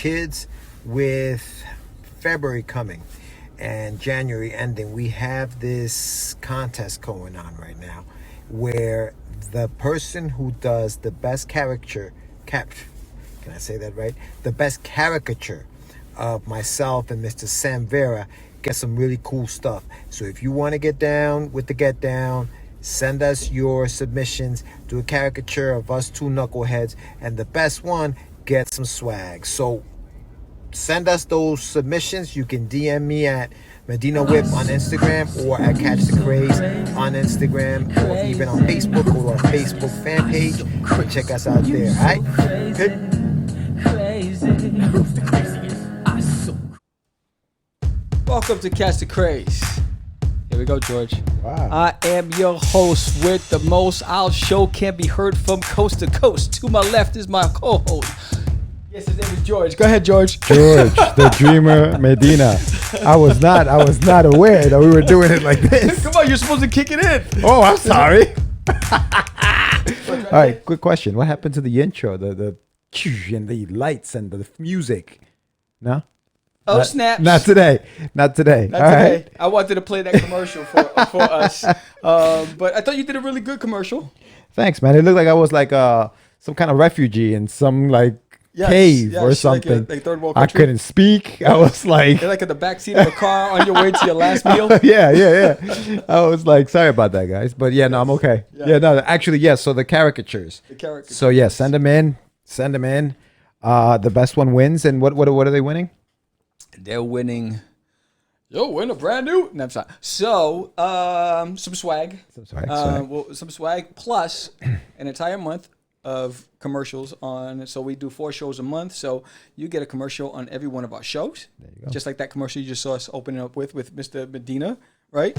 kids, with February coming and January ending, we have this contest going on right now where the person who does the best can I say that right? The best caricature of myself and Mr. Sam Vera gets some really cool stuff. So if you want to get down with the get down, send us your submissions. Do a caricature of us two knuckleheads, and the best one gets some swag. So send us those submissions. You can DM me at Medina Whip on Instagram or at Catch Da Craze on Instagram or even on Facebook. Go to our Facebook fan page and check us out there. All right? Good. Welcome to Catch Da Craze. Here we go, George. Wow. I am your host with the most. Our show can be heard from coast to coast. To my left is my co-host. Yes, his name is George. Go ahead, George. George, the dreamer Medina. I was not aware that we were doing it like this. Come on, you're supposed to kick it in. Oh, I'm sorry. All right, quick question. What happened to the intro, the and the lights and the music? No? Oh, snaps. Not today. Not All today. right. I wanted to play that commercial for us. But I thought you did a really good commercial. Thanks, man. It looked like I was like some kind of refugee in some cave or something. Like third world I country. couldn't speak. I was like... You're like in the backseat of a car on your way to your last meal. Yeah. I was like, sorry about that, guys. But yeah, no, I'm okay. Yeah, no, actually, yes. So the caricatures. So yeah, send them in. The best one wins. And what are they winning? They're winning. Yo, win a brand new. No, I'm sorry. So, some swag. Some swag plus an entire month of commercials on. So we do 4 shows a month. So you get a commercial on every one of our shows. There you go. Just like that commercial you just saw us opening up with Mr. Medina, right?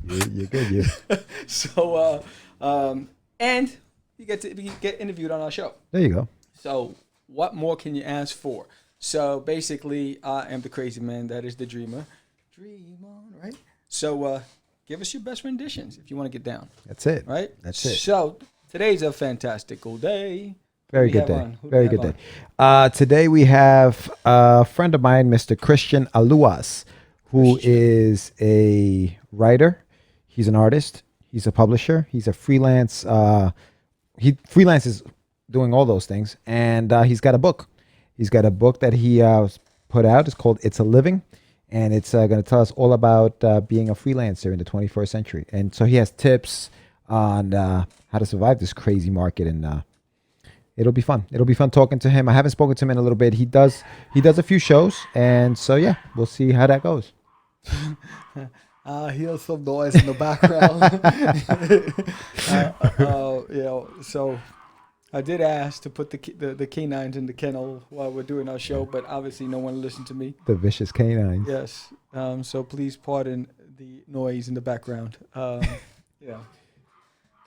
You're good, you. So, and you get interviewed on our show. There you go. So what more can you ask for? So basically, I am the crazy man. That is the dreamer. Dream on, right? So give us your best renditions if you want to get down. That's it. Right? That's it. So today's a fantastical day. Very good day. Very good day. Today we have a friend of mine, Mr. Cristian Aluas, who is a writer. He's an artist. He's a publisher. He's a freelance. He freelances doing all those things. And he's got a book. He's got a book that he put out. It's called It's a Living. And it's going to tell us all about being a freelancer in the 21st century. And so he has tips on how to survive this crazy market. And it'll be fun. It'll be fun talking to him. I haven't spoken to him in a little bit. He does a few shows. And so, yeah, we'll see how that goes. I hear some noise in the background. So I did ask to put the canines in the kennel while we're doing our show, but obviously no one listened to me. The vicious canines. Yes. So please pardon the noise in the background.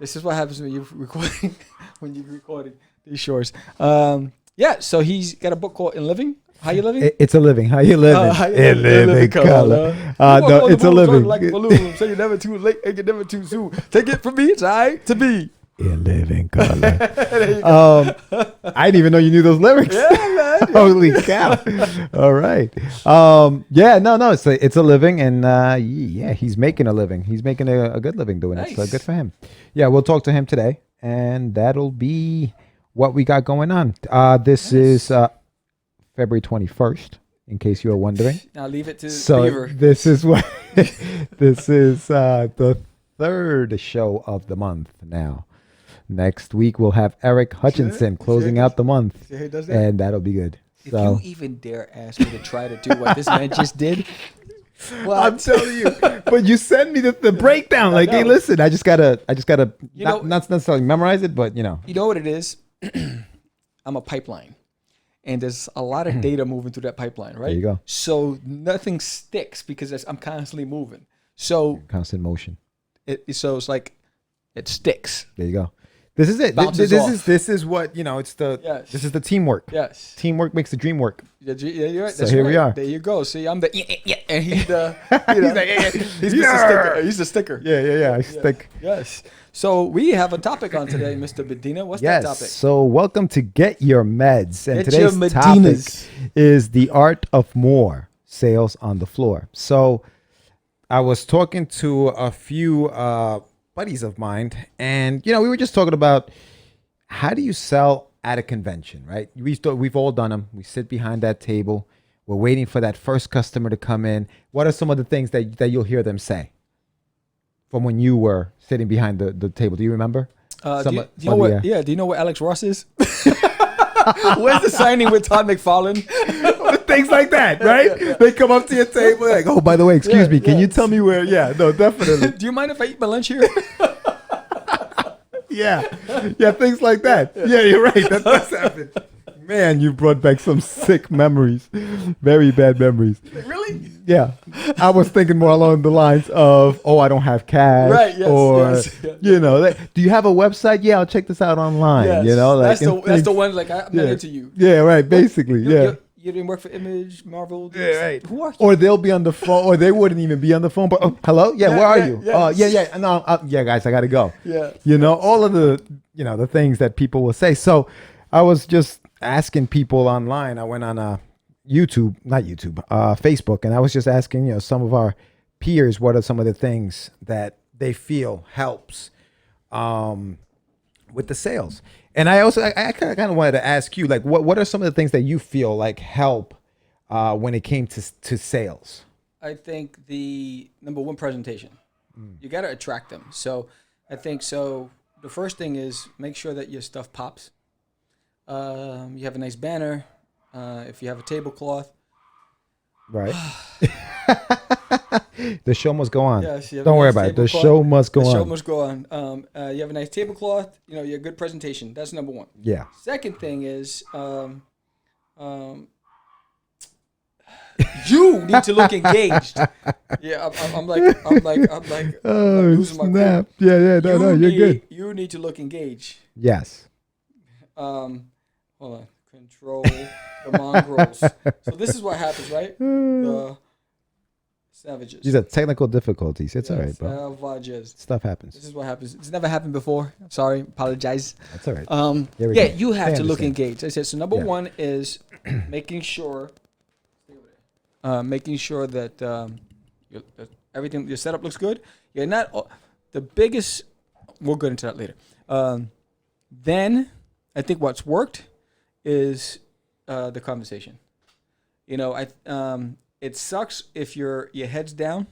This is what happens when you're recording these shows. So he's got a book called In Living. How you living? It's a living. How you living? In living color. No, it's a living. Like a balloon. So you're never too late and you're never too soon. Take it from me. It's all right to be. In living color. I didn't even know you knew those lyrics. Yeah, man. Holy cow. All right. It's a living, and he's making a living. He's making a good living doing it. So good for him. Yeah, we'll talk to him today, and that'll be what we got going on. This is February 21st, in case you were wondering. Now leave it to Beaver. This is what this is the 3rd show of the month now. Next week we'll have Eric Hutchinson closing out the month, and that'll be good. If you even dare ask me to try to do what this man just did, well, I'm telling you. But you send me the breakdown. Like, hey, listen, I just gotta not necessarily memorize it, but You know what it is? I'm a pipeline. And there's a lot of data moving through that pipeline, right? There you go. So nothing sticks because I'm constantly moving. So constant motion. So it's like it sticks. There you go. This is it. Bounces off. This is what It's the Yes. This is the teamwork. Yes. Teamwork makes the dream work. Yeah, you're right. So That's here right. we are. There you go. See, I'm the and he's the He's he's the sticker. He's the sticker. Yeah. I stick. Yes. So we have a topic on today, Mr. Medina. What's Yes. that topic? So welcome to Get Your Meds, and Get your today's topic Medinas. is the art of more sales on the floor. So I was talking to a few buddies of mine, and we were just talking about how do you sell at a convention, right? We've all done them. We sit behind that table. We're waiting for that first customer to come in. What are some of the things that you'll hear them say from when you were sitting behind the table? Do you remember? Do you know what? Yeah. Do you know where Alex Ross is? Where's the signing with Todd McFarlane? Things like that, right? Yeah. They come up to your table like, oh, by the way, excuse me, can you tell me where? Yeah, no, definitely. Do you mind if I eat my lunch here? Yeah, things like that. Yeah, you're right. That does happen. Man, you brought back some sick memories. Very bad memories. Really? Yeah. I was thinking more along the lines of, oh, I don't have cash. Right, yes, or, yes. Do you have a website? Yeah, I'll check this out online. Yes. That's the one, like, I'm not into you. Yeah, right, basically, You didn't work for Image, Marvel. Yeah, right. Who are you? Or they'll be on the phone, or they wouldn't even be on the phone. But hello, where are you? yes. No, guys, I gotta go. Yeah. All of the the things that people will say. So I was just asking people online. I went on Facebook, and I was just asking some of our peers what are some of the things that they feel helps with the sales. And I kind of wanted to ask you, like, what are some of the things that you feel like help when it came to sales? I think the number one, presentation. You got to attract them. So I think the first thing is make sure that your stuff pops. You have a nice banner. If you have a tablecloth. Right. The show must go on. Yes, don't worry about it. The show must go on. The show must go on. You have a nice tablecloth. You have a good presentation. That's number one. Yeah. Second thing is, you need to look engaged. Yeah, I'm like losing my snap. Yeah. No, you're good. You need to look engaged. Yes. Hold on. Control the mongrels. So this is what happens, right? The savages. These are technical difficulties. It's all right, bro. Savages. Stuff happens. This is what happens. It's never happened before. I'm sorry. Apologize. That's all right. You have to look engaged. I said so. Number one is making sure that everything, your setup looks good. You're not the biggest. We'll get into that later. Then I think what's worked is the conversation. It sucks if your head's down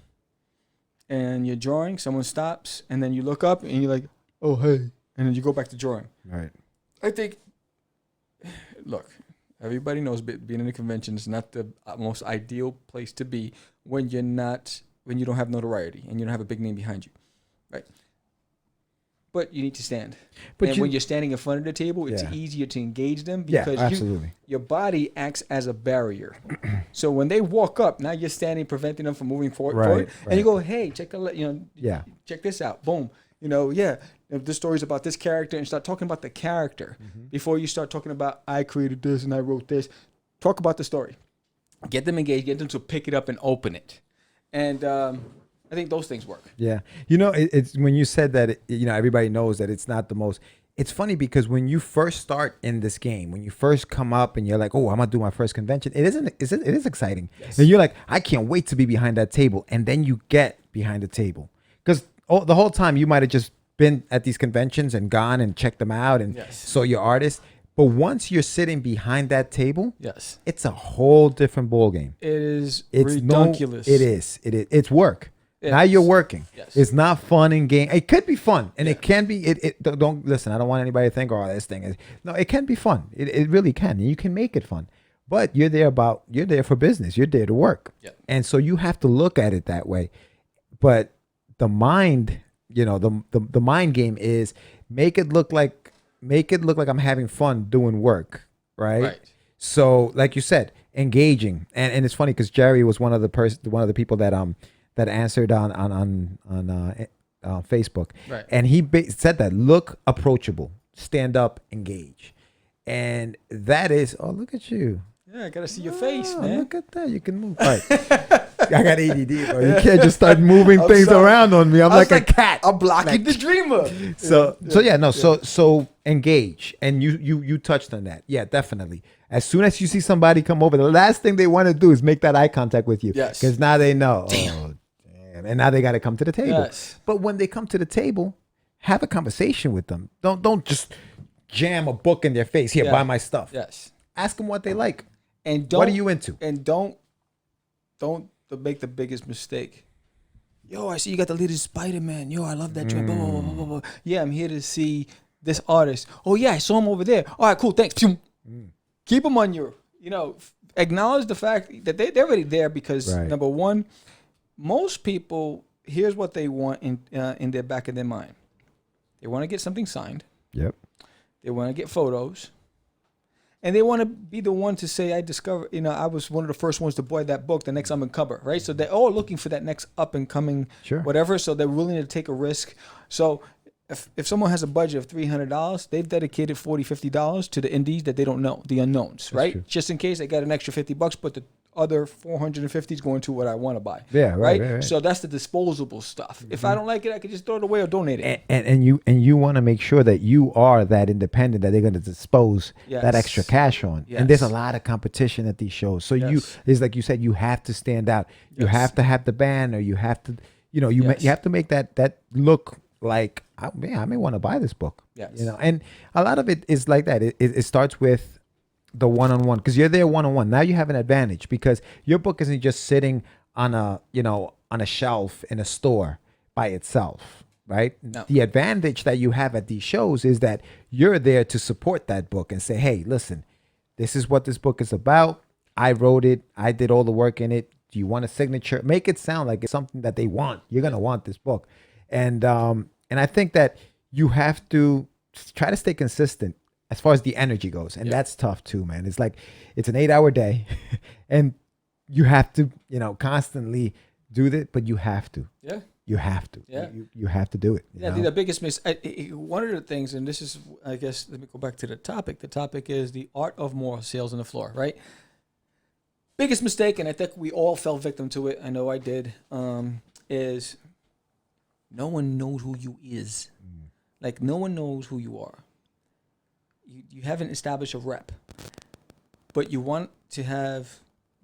and you're drawing, someone stops, and then you look up and you're like, oh, hey. And then you go back to drawing. Right. I think, look, everybody knows being in a convention is not the most ideal place to be when you don't have notoriety and you don't have a big name behind you. Right. But you need to stand. But when you're standing in front of the table, it's easier to engage them because your body acts as a barrier. So when they walk up, now you're standing, preventing them from moving forward. And you go, hey, check this out. Boom. If this story's about this character, and start talking about the character before you start talking about, I created this and I wrote this. Talk about the story. Get them engaged. Get them to pick it up and open it. And I think those things work. Yeah. It's when you said that, everybody knows that it's not the most. It's funny because when you first start in this game, when you first come up and you're like, oh, I'm going to do my first convention, it is exciting. Yes. And you're like, I can't wait to be behind that table. And then you get behind the table. Because the whole time you might have just been at these conventions and gone and checked them out and saw your artist. But once you're sitting behind that table, it's a whole different ballgame. It's ridiculous. It is. It's work. Now you're working. Yes. It's not fun in game. It could be fun, and it can be. Don't listen. I don't want anybody to think, oh, this thing is. No, it can be fun. It really can. And you can make it fun. But you're there for business. You're there to work. Yeah. And so you have to look at it that way. But the mind, the mind game is make it look like I'm having fun doing work, right? So, like you said, engaging, and it's funny because Jerry was one of the people that answered on Facebook, Right. and he said that look approachable, stand up, engage, and that is. Oh, look at you. Yeah, I gotta see your face, Oh, man. look at that. You can move. All right. I got ADD, bro. You can't just start moving I'm things sorry. around on me. I'm like a cat. I'm blocking Like- the dreamer. So engage, and you touched on that. Yeah, definitely. As soon as you see somebody come over, the last thing they want to do is make that eye contact with you. Yes. Because now they know. Oh, damn. And now they got to come to the table. Yes. But when they come to the table, have a conversation with them. Don't just jam a book in their face. Here, Yeah. buy my stuff. Yes. Ask them what they like. And don't, What are you into? And don't make the biggest mistake. Yo, I see you got the latest Spider-Man. Yo, I love that joint. Blah, blah, blah, blah, blah. Yeah, I'm here to see this artist. Oh yeah, I saw him over there. All right, cool. Thanks. Keep them on your. Acknowledge the fact that they're already there because Right. number one, most people here's what they want in their back of their mind. They want to get something signed. Yep. They want to get photos. And they want to be the one to say, I discovered, I was one of the first ones to buy that book, the next up and comer, right? So they're all looking for that next up and coming, Sure. whatever. So they're willing to take a risk. So if someone has a budget of $300, they've dedicated $40, $50 to the indies that they don't know, the unknowns, right? true. Just in case they got an extra $50, but the other 450 is going to what I want to buy. Yeah, right. So that's the disposable stuff. If I don't like it, I can just throw it away or donate it. And you want to make sure that you are that independent that they're going to dispose Yes. that extra cash on. Yes. And there's a lot of competition at these shows. So Yes. it's like you said, you have to stand out. You Yes. have to have the banner. You have to, you Yes. have to make that look like, I may want to buy this book. Yes. And a lot of it is like that. It starts with the one-on-one, because you're there one-on-one. Now you have an advantage because your book isn't just sitting on a shelf in a store by itself, right? No. The advantage that you have at these shows is that you're there to support that book and say, hey, listen, this is what this book is about. I wrote it. I did all the work in it. Do you want a signature? Make it sound like it's something that they want. You're going to want this book. And I think that you have to try to stay consistent as far as the energy goes. And that's tough too, man. It's like, it's an 8-hour day and you have to, constantly do that, but you have to. Yeah. You have to. Yeah. You have to do it. you Yeah, know? the biggest one of the things, and this is, I guess, let me go back to the topic. The topic is the art of moral sales on the floor, right? Biggest mistake, and I think we all fell victim to it. I know I did. Is no one knows who you is. Like no one knows who you are. You haven't established a rep, but you want to have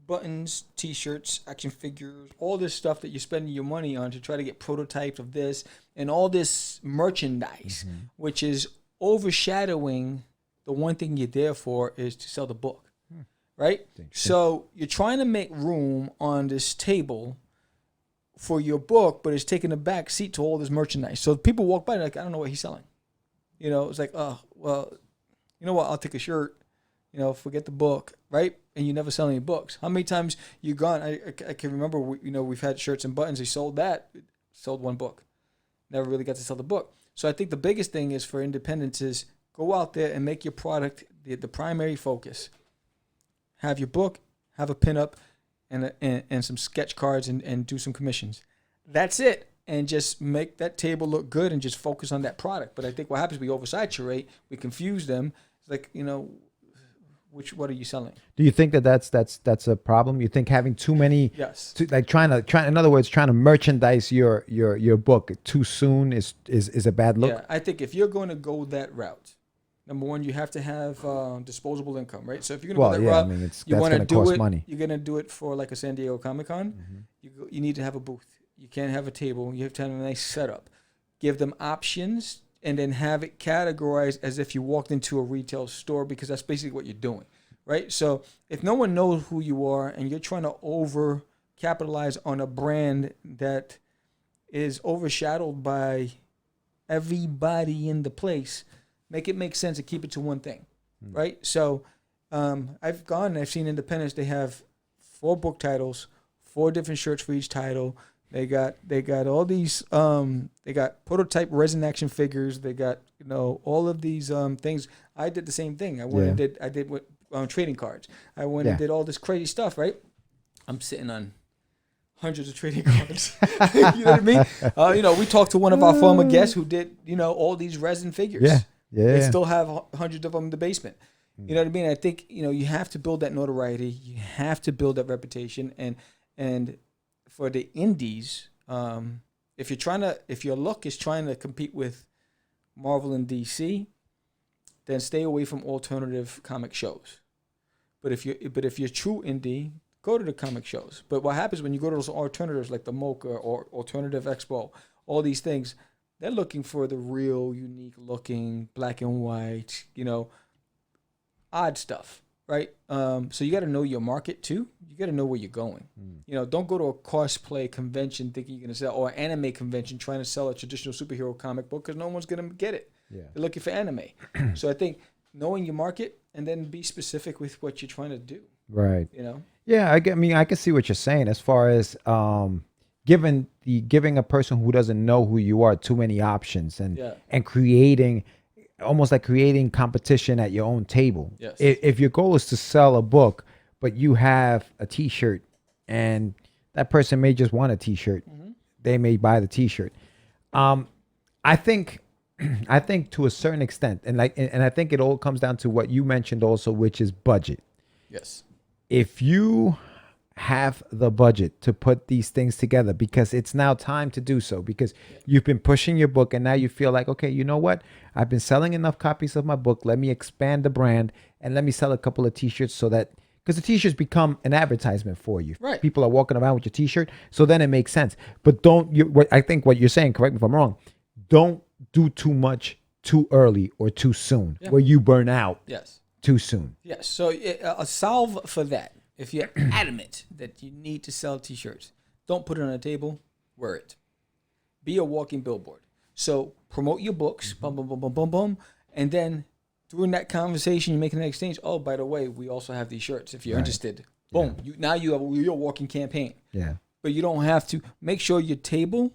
buttons, T-shirts, action figures, all this stuff that you're spending your money on to try to get prototypes of this and all this merchandise, which is overshadowing the one thing you're there for is to sell the book, right? So you're trying to make room on this table for your book, but it's taking a back seat to all this merchandise. So people walk by like, I don't know what he's selling. It's like, oh, well, you know what? I'll take a shirt. Forget the book, right? And you never sell any books. How many times you gone? I can remember. We've had shirts and buttons. They sold one book. Never really got to sell the book. So I think the biggest thing is for independents is go out there and make your product the primary focus. Have your book, have a pinup, and some sketch cards and do some commissions. That's it. And just make that table look good and just focus on that product. But I think what happens, we oversaturate, we confuse them. It's like, what are you selling? Do you think that's a problem? You think having too many, Yes. trying in other words, trying to merchandise your book too soon is a bad look? Yeah, I think if you're going to go that route, number one, you have to have disposable income, right? So if you're going to go that route, that's you want to going to do cost it. money. You're going to do it for like a San Diego Comic-Con. You need to have a booth. You can't have a table. You have to have a nice setup. Give them options and then have it categorized as if you walked into a retail store because that's basically what you're doing, right? So if no one knows who you are and you're trying to over capitalize on a brand that is overshadowed by everybody in the place, make it make sense and keep it to one thing, right? So I've gone and I've seen independents. They have 4 book titles, 4 different shirts for each title. They got all these they got prototype resin action figures. They got all of these things. I did the same thing. I did with trading cards. I went and did all this crazy stuff. Right. I'm sitting on hundreds of trading cards. You know what I mean? We talked to one of our former guests who did, all these resin figures. Yeah. Yeah. They still have hundreds of them in the basement. You know what I mean? I think, you have to build that notoriety. You have to build that reputation. And for the indies, if your look is trying to compete with Marvel and DC, then stay away from alternative comic shows. But if you're true indie, go to the comic shows. But what happens when you go to those alternatives like the Mocha or Alternative Expo, all these things, they're looking for the real, unique looking, black and white, odd stuff, right? So you got to know your market too. You got to know where you're going. Don't go to a cosplay convention thinking you're going to sell, or anime convention trying to sell a traditional superhero comic book because no one's going to get it. Yeah. They're looking for anime. So I think knowing your market and then be specific with what you're trying to do. Right. Yeah, I can see what you're saying as far as giving a person who doesn't know who you are too many options and creating almost like creating competition at your own table. Yes. If your goal is to sell a book, but you have a T-shirt and that person may just want a T-shirt, they may buy the T-shirt. I think to a certain extent, and I think it all comes down to what you mentioned also, which is budget. Yes. If you have the budget to put these things together, because it's now time to do so, because you've been pushing your book and now you feel like, okay, you know what? I've been selling enough copies of my book. Let me expand the brand and let me sell a couple of T-shirts so that, because the T-shirts become an advertisement for you. Right. People are walking around with your T-shirt. So then it makes sense. But I think what you're saying, correct me if I'm wrong, don't do too much too early or too soon where you burn out too soon. Yes. So a solve for that. If you're adamant that you need to sell T-shirts, don't put it on a table, wear it. Be a walking billboard. So promote your books, boom, boom, boom, boom, boom, boom. And then during that conversation, you're making an exchange. Oh, by the way, we also have these shirts if you're interested. Boom. Yeah. You have your walking campaign. Yeah. But you don't have to. Make sure your table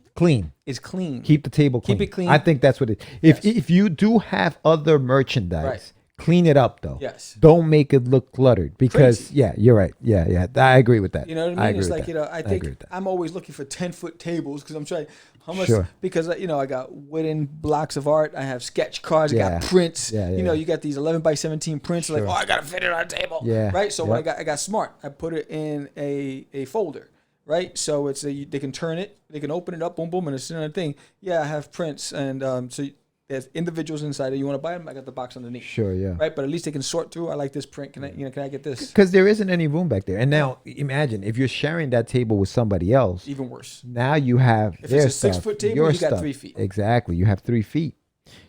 is clean. Keep the table clean. Keep it clean. I think that's what it is. If you do have other merchandise, clean it up though. Yes. Don't make it look cluttered because you're right. Yeah. I agree with that. You know what I mean? It's like, I think I'm always looking for 10-foot tables because I'm trying how much because I got wooden blocks of art, I have sketch cards, I got prints. You got these 11 by 17 prints like, I got to fit it on a table. Yeah. Right? So what I got smart. I put it in a folder. Right, so it's they can turn it, they can open it up, boom, boom, and it's another thing. Yeah, I have prints, and so there's individuals inside. You want to buy them? I got the box underneath. Sure, yeah. Right, but at least they can sort through. I like this print. Can I get this? Because there isn't any room back there. And now imagine if you're sharing that table with somebody else. Even worse. Now you have if it's a 6-foot table, you got 3 feet. Exactly, you have 3 feet.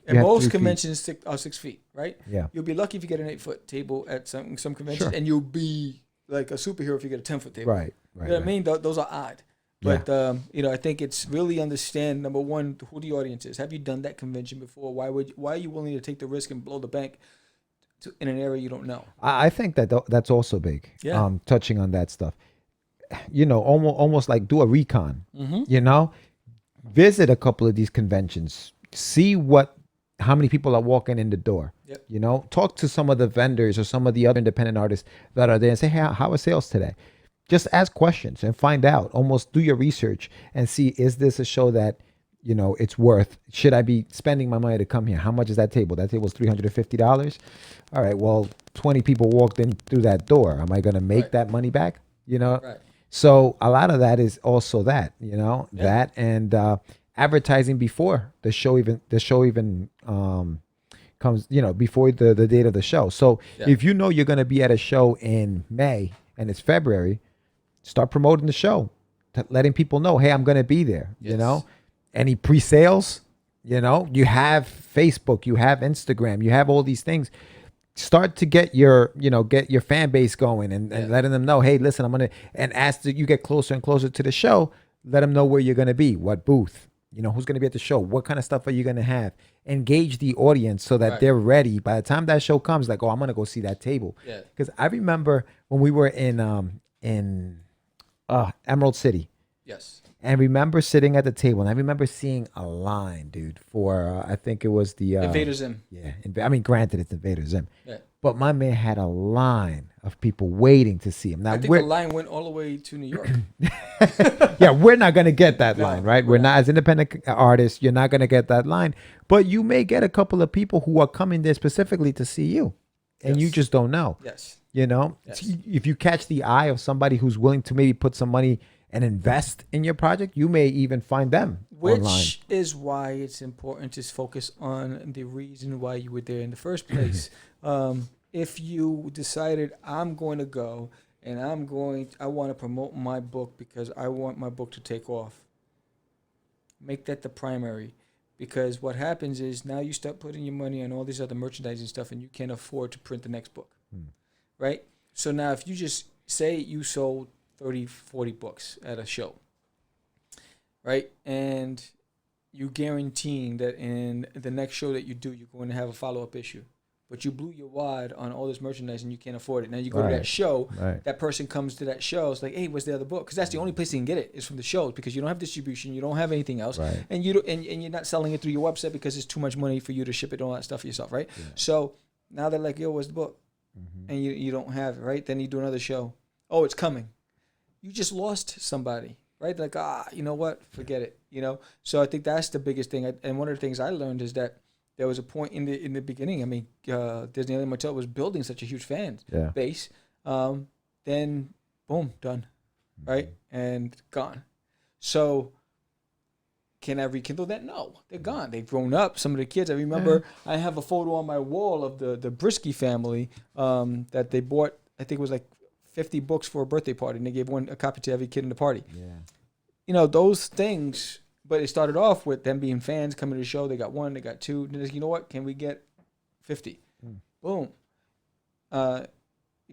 And most conventions are 6 feet, right? Yeah. You'll be lucky if you get an 8-foot table at some conventions, and you'll be like a superhero if you get a 10-foot table. Right. You know what I mean? Those are odd. But, I think it's really understand, number one, who the audience is. Have you done that convention before? Why are you willing to take the risk and blow the bank in an area you don't know? I think that's also big. Yeah. Touching on that stuff. Almost like do a recon. Visit a couple of these conventions. See how many people are walking in the door. Yep. Talk to some of the vendors or some of the other independent artists that are there and say, hey, how are sales today? Just ask questions and find out. Almost do your research and see, is this a show that, it's worth? Should I be spending my money to come here? How much is that table? That table's $350. All right, well, 20 people walked in through that door. Am I going to make that money back? Right. So a lot of that is also that, that and advertising before the show even comes, before the date of the show. So if you're going to be at a show in May and it's February, start promoting the show, letting people know, hey, I'm going to be there. Yes. Any pre-sales, you have Facebook, you have Instagram, you have all these things. Start to get your fan base going and letting them know, hey, listen, I'm going to, and as you get closer and closer to the show, let them know where you're going to be, what booth, who's going to be at the show, what kind of stuff are you going to have. Engage the audience so that they're ready. By the time that show comes, like, I'm going to go see that table. Yeah. Because I remember when we were in Emerald City. Yes. And remember sitting at the table, and I remember seeing a line, dude, for I think it was the Invader Zim. Yeah, granted, it's Invader Zim, but my man had a line of people waiting to see him. Now I think the line went all the way to New York. yeah, we're not gonna get that No, line, right? we're We're not as independent artists. You're not gonna get that line, but you may get a couple of people who are coming there specifically to see you, and you Yes. just don't know. Yes. You know, Yes. if you catch the eye of somebody who's willing to maybe put some money and invest in your project, you may even find them online. Which is why it's important to focus on the reason why you were there in the first place. If you decided I'm going to go and I want to promote my book because I want my book to take off, make that the primary. Because what happens is now you start putting your money on all these other merchandising stuff and you can't afford to print the next book. Right? So now if you just say you sold 30, 40 books at a show, right? And you guaranteeing that in the next show that you do, you're going to have a follow-up issue. But you blew your wad on all this merchandise and you can't afford it. Now you go to that show, that person comes to that show, it's like, hey, what's the other book? Because that's the only place you can get it is from the shows because you don't have distribution, you don't have anything else, and you don't, and you're not selling it through your website because it's too much money for you to ship it and all that stuff yourself, right? Yeah. So now they're like, yo, what's the book? And you don't have it, right? Then you do another show. Oh, it's coming. You just lost somebody, right? Like, you know what? Forget it, you know? So I think that's the biggest thing. And one of the things I learned is that there was a point in the beginning. I mean, Disneyland Motel was building such a huge fan base. Then, boom, done, right? And gone. So can I rekindle that? No, they're gone. They've grown up. Some of the kids, I remember I have a photo on my wall of the Brisky family that they bought, I think it was like 50 books for a birthday party, and they gave a copy to every kid in the party. Yeah. You know, those things, but it started off with them being fans coming to the show. They got one, they got two. Then you know what? Can we get 50? Boom.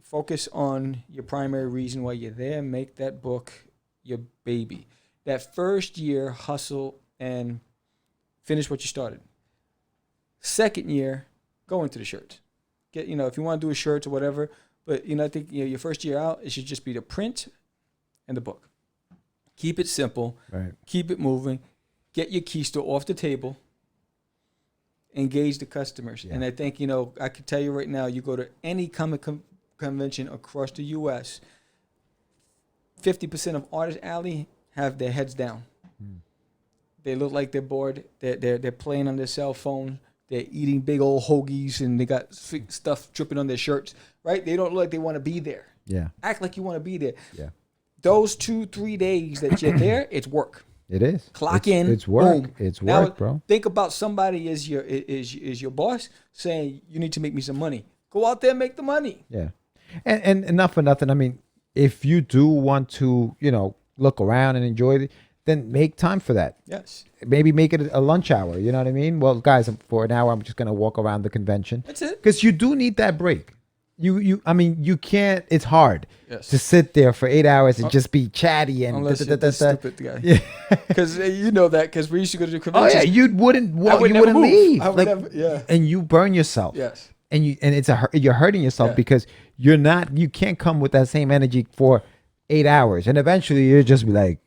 Focus on your primary reason why you're there. Make that book your baby. That first year, hustle and finish what you started. Second year, go into the shirts. Get, you know, if you want to do a shirt or whatever, but, you know, I think, you know, your first year out, it should just be the print and the book. Keep it simple. Right. Keep it moving. Get your keister off the table. Engage the customers. Yeah. And I think, you know, I can tell you right now, you go to any comic convention across the U.S., 50% of Artist Alley have their heads down. They look like they're bored. They're playing on their cell phone. They're eating big old hoagies, and they got stuff dripping on their shirts, right? They don't look like they want to be there. Yeah. Act like you want to be there. Yeah. Those 2-3 days that you're there, it's work. It is. Clock in. It's work. Boom. It's work, now, bro. Think about somebody is your boss saying, you need to make me some money. Go out there and make the money. Yeah. And enough for nothing. I mean, if you do want to, you know, look around and enjoy it, then make time for that. Yes. Maybe make it a lunch hour. You know what I mean? Well, guys, for an hour, I'm just going to walk around the convention. That's it. Because you do need that break. I mean, you can't, it's hard to sit there for 8 hours and just be chatty and unless you're the stupid guy. Yeah. Because you know that, because we used to go to the conventions. Oh, yeah. You wouldn't leave. I would never, yeah. And you burn yourself. Yes. And you're hurting yourself because you can't come with that same energy for 8 hours. And eventually you just be like,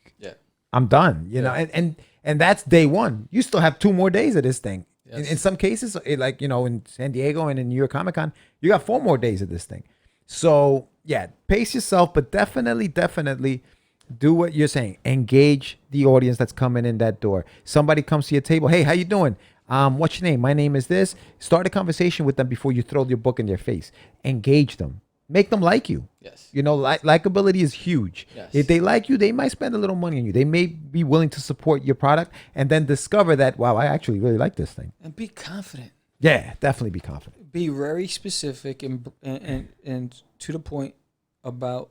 I'm done, you know, and that's day one. You still have 2 more days of this thing. Yes. In some cases, like, you know, in San Diego and in New York Comic Con, you got 4 more days of this thing. So yeah, pace yourself, but definitely do what you're saying. Engage the audience that's coming in that door. Somebody comes to your table. Hey, how you doing? What's your name? My name is this. Start a conversation with them before you throw your book in their face. Engage them. Make them like you. Yes. You know, likability is huge. Yes. If they like you, they might spend a little money on you. They may be willing to support your product and then discover that, wow, I actually really like this thing. And be confident. Yeah, definitely be confident. Be very specific and to the point about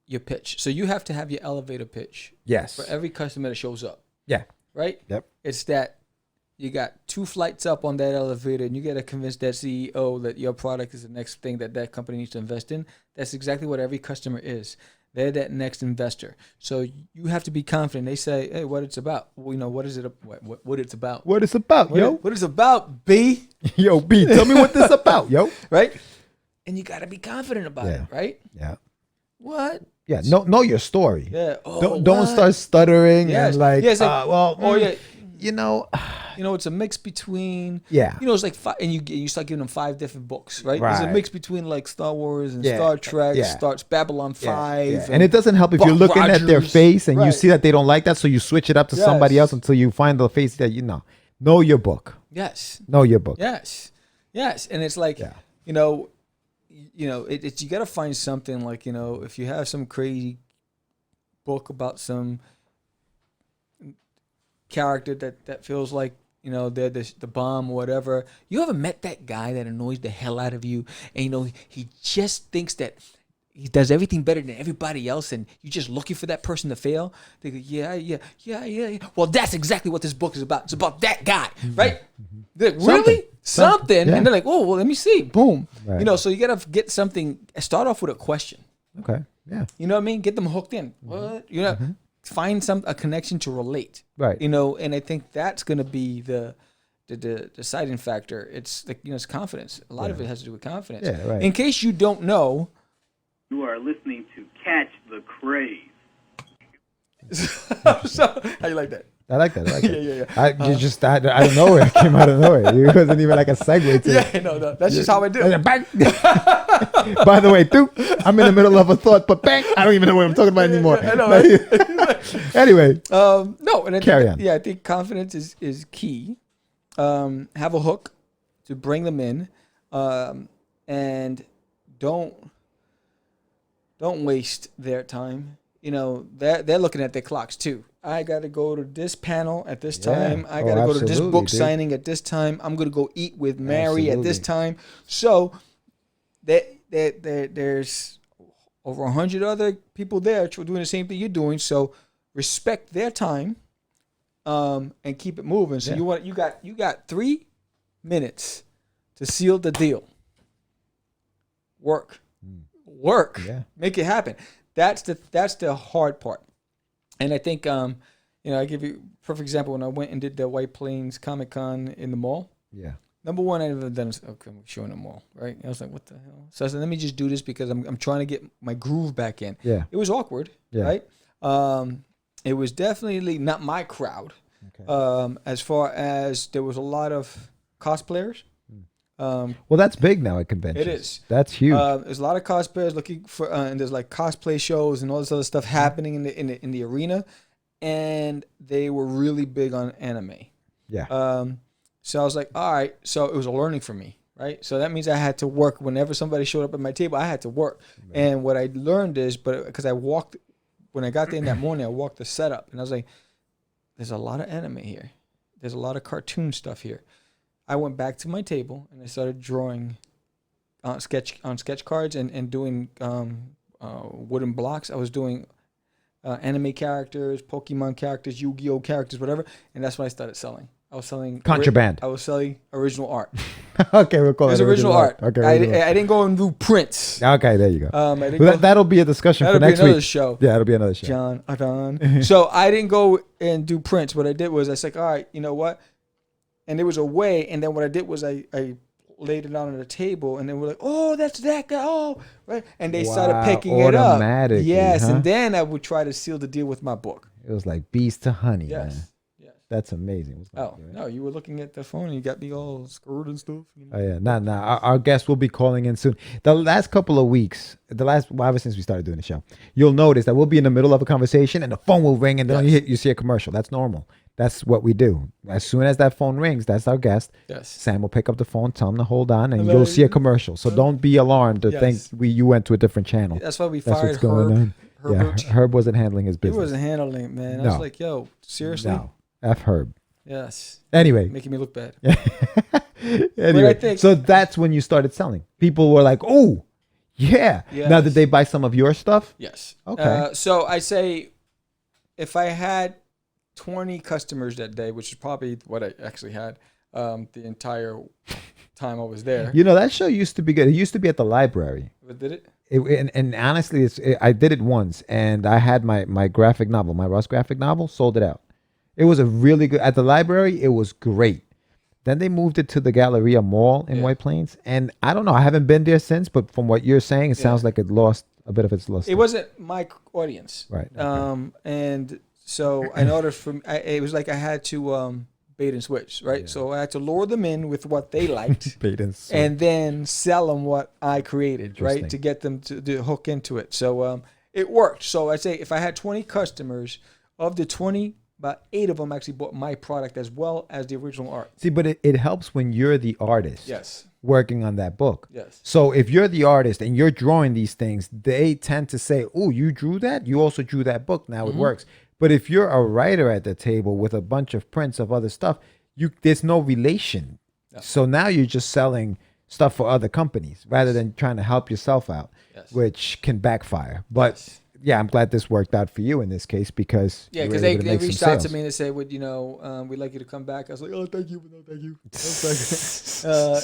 your pitch. So you have to have your elevator pitch. Yes. For every customer that shows up. Yeah. Right? Yep. It's that you got 2 flights up on that elevator, and you got to convince that CEO that your product is the next thing that company needs to invest in. That's exactly what every customer is. They're that next investor. So you have to be confident. They say, hey, what it's about. Well, you know, what is it? What it's about. What it's about, yo. What it's about, B. Yo, B, tell me what this about, yo. Right? And you got to be confident about it, right? Yeah. What? Yeah, know your story. Yeah. Don't start stuttering and like, you know, You know, it's a mix between. Yeah. You know, it's like five, and you start giving them 5 different books, right? Right. It's a mix between like Star Wars and Yeah. Star Trek. Yeah. Starts Babylon 5. Yeah. And it doesn't help if you're Buck looking at their Rogers. face and you Right. see that they don't like that, so you switch it up to somebody else until you find the face that you know. Know your book. Yes. Know your book. Yes. Yes. And it's like, you know, it's you got to find something like, you know, if you have some crazy book about some character that feels like, you know, they're the bomb or whatever. You ever met that guy that annoys the hell out of you, and you know he just thinks that he does everything better than everybody else, and you're just looking for that person to fail? They go, yeah. Well, that's exactly what this book is about. It's about that guy, right? They're like, really? Something. Yeah. And they're like, oh, well, let me see. Boom. Right. You know, so you got to get something, start off with a question. Okay. Yeah. You know what I mean? Get them hooked in. What? You know, find a connection to relate. Right. You know, and I think that's going to be the deciding factor. It's like, you know, it's confidence. A lot of it has to do with confidence. Yeah, right. In case you don't know, you are listening to Catch the Craze. so how you like that? I like that. Yeah. You just out of nowhere. It came out of nowhere. It wasn't even like a segue to Yeah, no. That's just how I do. Bang. By the way, I'm in the middle of a thought, but bang, I don't even know what I'm talking about anymore. I know. Right? Anyway. No, and Carry on. Yeah, I think confidence is key. Have a hook to bring them in, and don't waste their time. You know, they're looking at their clocks too. I got to go to this panel at this time. I got to go to this book signing at this time. I'm going to go eat with Mary at this time. So there's over 100 other people there doing the same thing you're doing. So respect their time, and keep it moving. So you got 3 minutes to seal the deal. Work. Yeah. Make it happen. That's the hard part. And I think, you know, I give you a perfect example. When I went and did the White Plains Comic Con in the mall. Yeah. Number one, I never done. Okay, I'm showing the mall, right? I was like, what the hell? So I said, let me just do this because I'm trying to get my groove back in. Yeah. It was awkward, right? It was definitely not my crowd. Okay. As far as there was a lot of cosplayers. Well, that's big now at conventions. It is. That's huge. There's a lot of cosplayers looking for, and there's like cosplay shows and all this other stuff happening in the arena, and they were really big on anime. Yeah. So I was like, all right. So it was a learning for me, right? So that means I had to work whenever somebody showed up at my table. I had to work, and what I learned is, because I walked when I got there in that morning, I walked the setup, and I was like, there's a lot of anime here. There's a lot of cartoon stuff here. I went back to my table and I started drawing sketch cards and doing wooden blocks. I was doing anime characters, Pokemon characters, Yu-Gi-Oh characters, whatever, and that's when I started selling. I was selling contraband. I was selling original art. Okay, we'll call it original art. Okay, I didn't go and do prints. Okay, there you go. That'll be a discussion for next week. That'll be another show. Yeah, it'll be another show. John Adon. So I didn't go and do prints. What I did was I said, all right, you know what? And there was a way, and then what I did was I laid it out on the table, and then we're like, oh, that's that guy, oh, right? And they started picking it up. Automatically, yes, huh? and then I would try to seal the deal with my book. It was like bees to honey, man. Yes. That's amazing. No, you were looking at the phone and you got me all screwed and stuff. You know? Oh yeah, nah. Our guest will be calling in soon. The last couple of weeks, ever since we started doing the show, you'll notice that we'll be in the middle of a conversation and the phone will ring, and then you see a commercial. That's normal. That's what we do. As soon as that phone rings, that's our guest. Yes. Sam will pick up the phone, tell him to hold on, and you'll see a commercial. So don't be alarmed to think you went to a different channel. That's why we That's fired what's going Herb. on. Herb wasn't handling his business. He wasn't handling it, man. I was like, yo, seriously? No. F Herb. Yes. Anyway. Making me look bad. Anyway, so that's when you started selling. People were like, oh, yeah. Yes. Now, did they buy some of your stuff? Yes. Okay. So I say if I had 20 customers that day, which is probably what I actually had the entire time I was there. You know, that show used to be good. It used to be at the library. But did it? And honestly, I did it once, and I had my graphic novel, my Russ graphic novel, sold it out. It was a really good, at the library, it was great. Then they moved it to the Galleria Mall in White Plains. And I don't know, I haven't been there since, but from what you're saying, it sounds like it lost a bit of its luster. It wasn't my audience. Right. Okay. And so in order for, it was like I had to bait and switch, right? So I had to lure them in with what they liked, Bait and switch. and then sell them what I created, right, Interesting. to get them to hook into it. So it worked. So I'd say if I had 20 customers, of the 20, about 8 of them actually bought my product as well as the original art. See, but it helps when you're the artist. Yes. Working on that book. Yes. So if you're the artist and you're drawing these things, they tend to say, "Oh, you drew that? You also drew that book. Now it works." But if you're a writer at the table with a bunch of prints of other stuff, there's no relation. Yeah. So now you're just selling stuff for other companies rather than trying to help yourself out, Yes. which can backfire. But Yes. yeah, I'm glad this worked out for you in this case because Yeah, you were because able to they make some reached out to sales. me and they said, "Would we'd like you to come back?" I was like, "Oh, thank you, but no, thank you."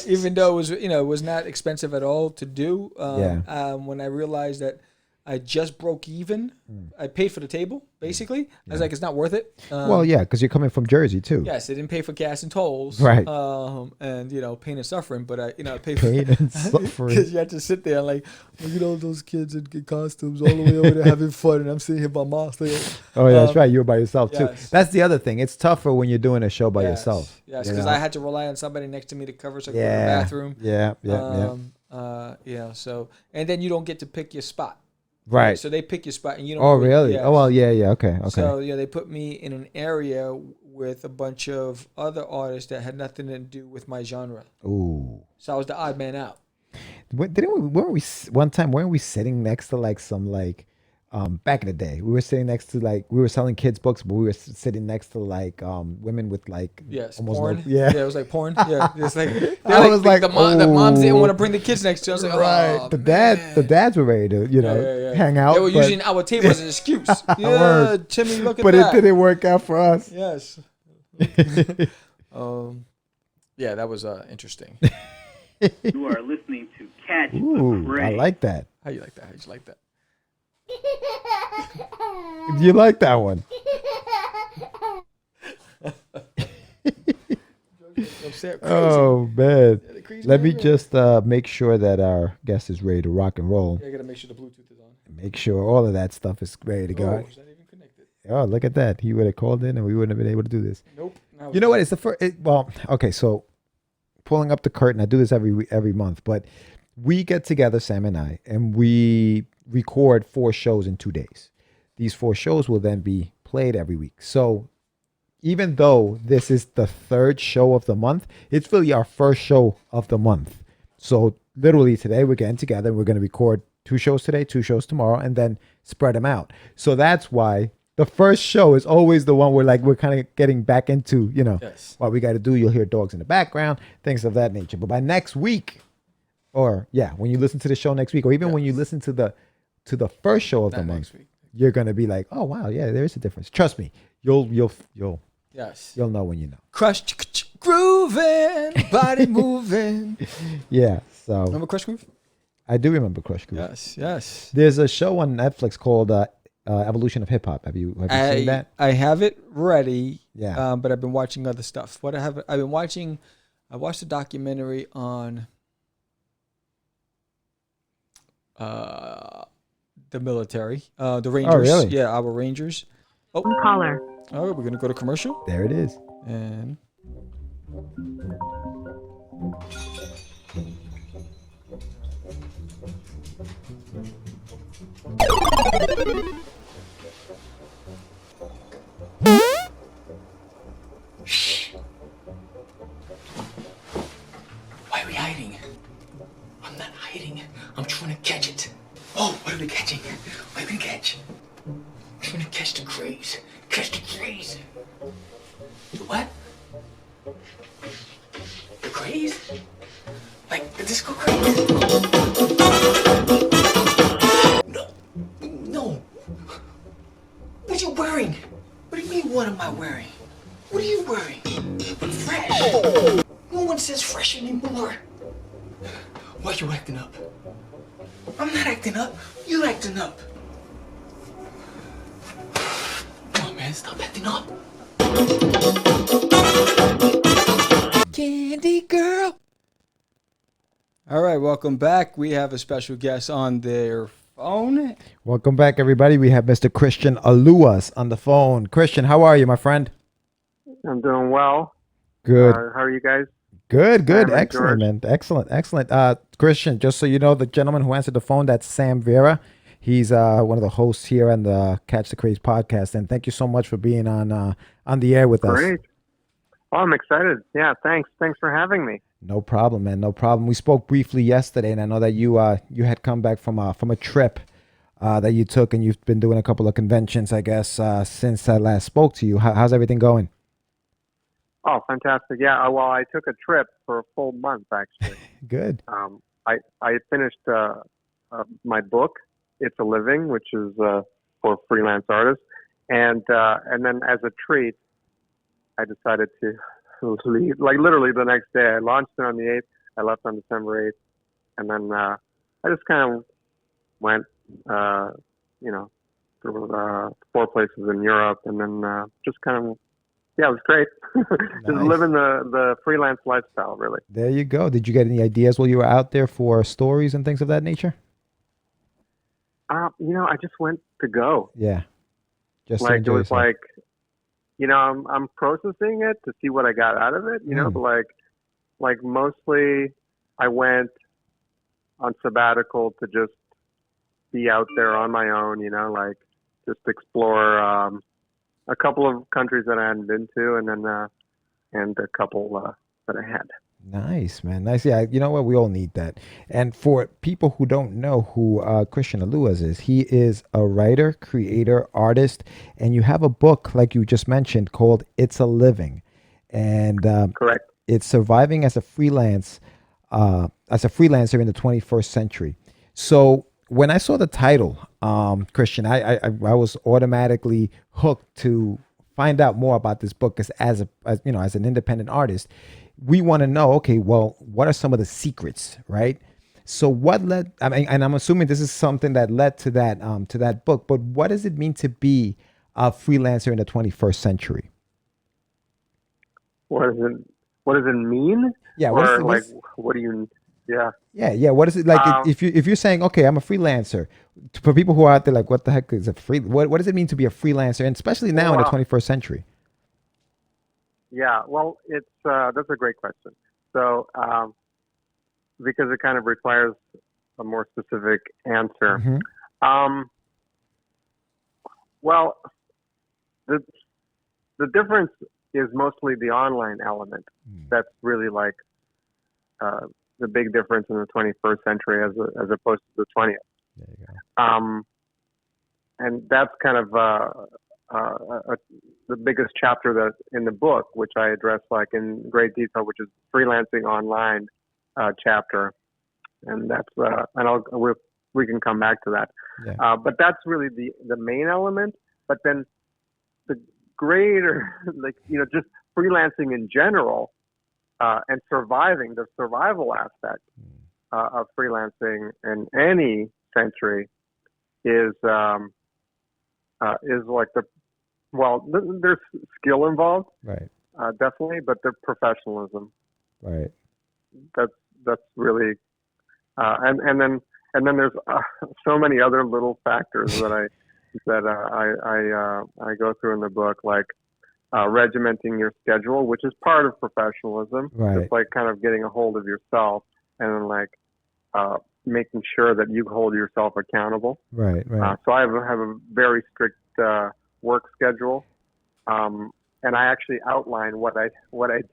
Even though it was not expensive at all to do. When I realized that I just broke even, I paid for the table basically. I was like, "It's not worth it." Well, yeah, because you're coming from Jersey too. Yes, it didn't pay for gas and tolls, Right. And pain and suffering, but I paid for Pain and suffering. because you had to sit there and like look at all those kids in costumes all the way over there having fun, and I'm sitting here by myself. Oh yeah, that's right. You were by yourself too. yes. That's the other thing. It's tougher when you're doing a show by yourself. Yes, you because know? I had to rely on somebody next to me to cover so I could go to the Yeah. bathroom. Yeah. So and then you don't get to pick your spot. Right. So they pick your spot and you don't. Oh really? Yes. Oh well, yeah. Okay. So they put me in an area with a bunch of other artists that had nothing to do with my genre. Ooh. So I was the odd man out. Weren't we one time? Weren't we sitting next to like some like back in the day? We were sitting next to like we were selling kids books, but we were sitting next to like women with like Porn. yeah. It was like porn. Yeah, it's like I was like, the moms didn't oh. want to bring the kids next to. I was like, Right. oh, the man. dads were ready to hang out. They were but, using our table as an excuse. Yeah, Word. Timmy, look at but that. it didn't work out for us. Yes. Yeah, that was interesting. You are listening to Catch Ooh, the Craze. I like that. How you like that? How you like that? You like that one? Oh man! Yeah, the Craze Let Man, me yeah. just make sure that our guest is ready to rock and roll. Yeah, I gotta make sure the Bluetooth is on. Make sure all of that stuff is ready to Oh, go. is that even connected? Oh, look at that! He would have called in, and we wouldn't have been able to do this. Nope. Now You know what? It's the first. Well, okay. So, pulling up the curtain. I do this every month, but we get together, Sam and I, and we record 4 shows in 2 days. These 4 shows will then be played every week. So, even though this is the 3rd show of the month, it's really our first show of the month. So, literally today we're getting together. And we're going to record 2 shows today, 2 shows tomorrow, and then spread them out. So that's why the first show is always the one where like we're kind of getting back into, Yes. what we got to do. You'll hear dogs in the background, things of that nature. But by next week, or when you listen to the show next week, or even when you listen to the first show of the Not month, next week. you're gonna be like, oh wow, yeah, there is a difference. Trust me, you'll Yes. know when you know. Crush, grooving, body moving. Yeah. So Remember Crush Groove? I do remember Crush Groove. Yes. Yes. There's a show on Netflix called Evolution of Hip Hop. Have you seen that? I have it ready. Yeah. But I've been watching other stuff. I watched a documentary on the military, the Rangers. really? Yeah, our Rangers. Oh, Caller. we're gonna go to commercial There it is. and. Why are we hiding? I'm not hiding. I'm trying to catch it. Oh, what are we catching? What are we gonna catch? I'm trying to catch the craze. Catch the craze. The what? The craze? Like the disco craze? No. No. What are you wearing? What do you mean, what am I wearing? What are you wearing? I'm fresh. No one says fresh anymore. Why are you acting up? I'm not acting up. You're acting up. Come on, man. Stop acting up. Candy girl. All right, welcome back. We have a special guest on their phone. Welcome back, everybody. We have Mr. Cristian Aluas on the phone. Cristian, how are you, my friend? I'm doing well. Good. How are you guys? Good, good, Sam and excellent, George. man, excellent, excellent. Christian, just so you know, the gentleman who answered the phone, that's Sam Vera. He's one of the hosts here on the Catch the Craze podcast, and thank you so much for being on the air with us. Great. Oh, I'm excited. Yeah, thanks. Thanks for having me. No problem, man, no problem. We spoke briefly yesterday, and I know that you had come back from a trip that you took, and you've been doing a couple of conventions, I guess, since I last spoke to you. How's everything going? Oh, fantastic. Yeah, well, I took a trip for a full month, actually. Good. I finished my book, It's a Living, which is for freelance artists. And then as a treat, I decided to leave, like literally the next day. I launched it on the 8th. I left on December 8th. And then I just kind of went, through 4 places in Europe. And then just kind of, yeah, it was great. Just Nice. living the freelance lifestyle, really. There you go. Did you get any ideas while you were out there for stories and things of that nature? I just went to go. Yeah. Just to Like it enjoy was yourself. like, I'm processing it to see what I got out of it. But like mostly, I went on sabbatical to just be out there on my own. Like just explore a couple of countries that I hadn't been to, and then and a couple that I had. Nice, man. Nice. Yeah, you know what? We all need that. And for people who don't know who Cristian Aluas is, he is a writer, creator, artist, and you have a book, like you just mentioned, called It's a Living. And Correct. it's surviving as a freelancer in the 21st century. So when I saw the title, Cristian, I was automatically hooked to find out more about this book because as an independent artist, we want to know, okay, well, what are some of the secrets, right? So what led, I mean, and I'm assuming this is something that led to that book, but what does it mean to be a freelancer in the 21st century? What does it mean? Yeah. Or what do you? Yeah. Yeah. What is it like Um, if you're saying, okay, I'm a freelancer, for people who are out there, like, what the heck is what does it mean to be a freelancer? And especially now in the 21st century. Yeah, well, it's that's a great question. So, because it kind of requires a more specific answer. Mhm. Well, the difference is mostly the online element. That's really like the big difference in the 21st century as opposed to the 20th. There you go. And that's kind of the biggest chapter that in the book, which I address like in great detail, which is freelancing online chapter, and that's we can come back to that. Yeah. But that's really the main element. But then the greater, just freelancing in general and surviving, the survival aspect of freelancing in any century is like there's skill involved, Right. definitely, but the professionalism. Right. That's really, and then there's so many other little factors that I go through in the book, like regimenting your schedule, which is part of professionalism. Right. It's like kind of getting a hold of yourself, and then like making sure that you hold yourself accountable. Right. Right. So I have a very strict work schedule, and I actually outline what I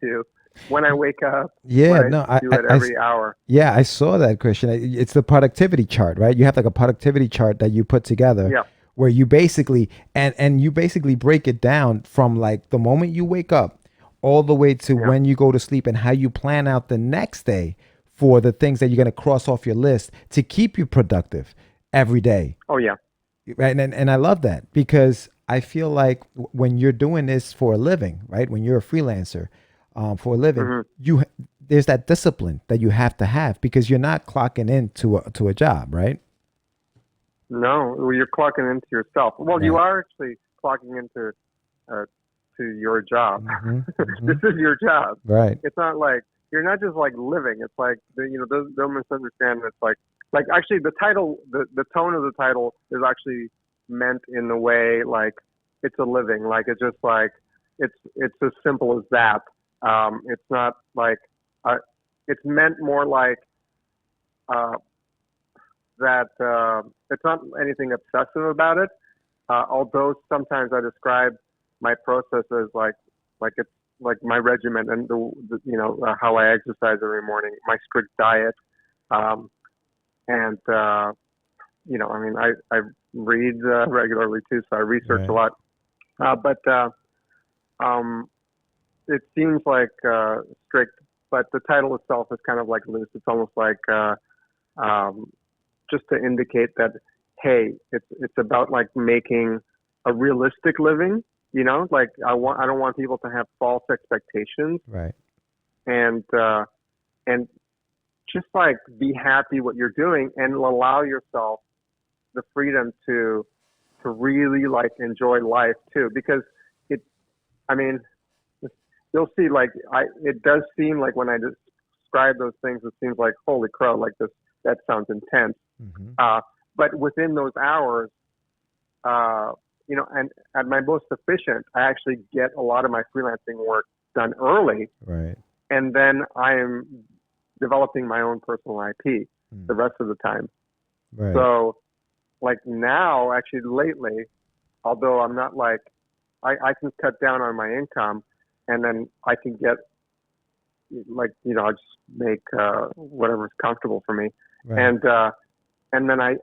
do when I wake up. Yeah, what no, I do it every hour. Yeah, I saw that, Cristian. It's the productivity chart, right? You have like a productivity chart that you put together, Yeah. where you basically and you basically break it down from like the moment you wake up all the way to when you go to sleep, and how you plan out the next day for the things that you're going to cross off your list to keep you productive every day. Oh yeah. Right. And I love that, because I feel like when you're doing this for a living, right? When you're a freelancer for a living, there's that discipline that you have to have, because you're not clocking into a job, right? No, you're clocking into yourself. Well, you are actually clocking into to your job. This is your job. Right. It's not like you're not just like living. It's like don't misunderstand. It's like actually the title, the tone of the title is actually meant in the way like it's a living. Like it's just like it's as simple as that. It's not like it's meant more like uh, that. It's not anything obsessive about it. Although sometimes I describe my process as like it's like my regimen and how I exercise every morning, my strict diet, um, and I mean I read regularly too, so I research a lot. But um, it seems like strict, but the title itself is kind of like loose. It's almost like um, just to indicate that hey, it's about like making a realistic living. Like I don't want people to have false expectations, Right. and and just like be happy what you're doing and allow yourself the freedom to really like enjoy life too, because it. I mean, you'll see. Like it does seem like when I describe those things, it seems like holy crow, like this. That sounds intense. Mm-hmm. But within those hours, and at my most efficient, I actually get a lot of my freelancing work done early, Right. and then I am developing my own personal IP the rest of the time. Right. So, like now, actually lately, although I'm not like, I can cut down on my income, and then I can get like I just make whatever's comfortable for me, Right. and then I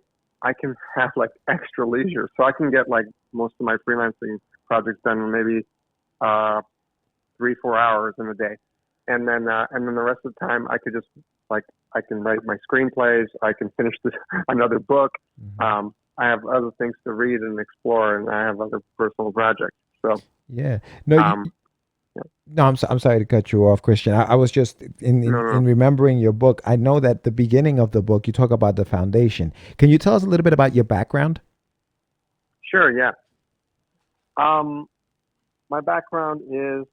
can have like extra leisure, so I can get like most of my freelancing projects done in maybe 3-4 hours in a day, and then the rest of the time I could just like I can write my screenplays, I can finish another book. Mm-hmm. I have other things to read and explore, and I have other personal projects. So Yeah. No, yeah. no, I'm sorry to cut you off, Christian. I was just No. in remembering your book. I know that the beginning of the book, you talk about the foundation. Can you tell us a little bit about your background? Sure, yeah. My background is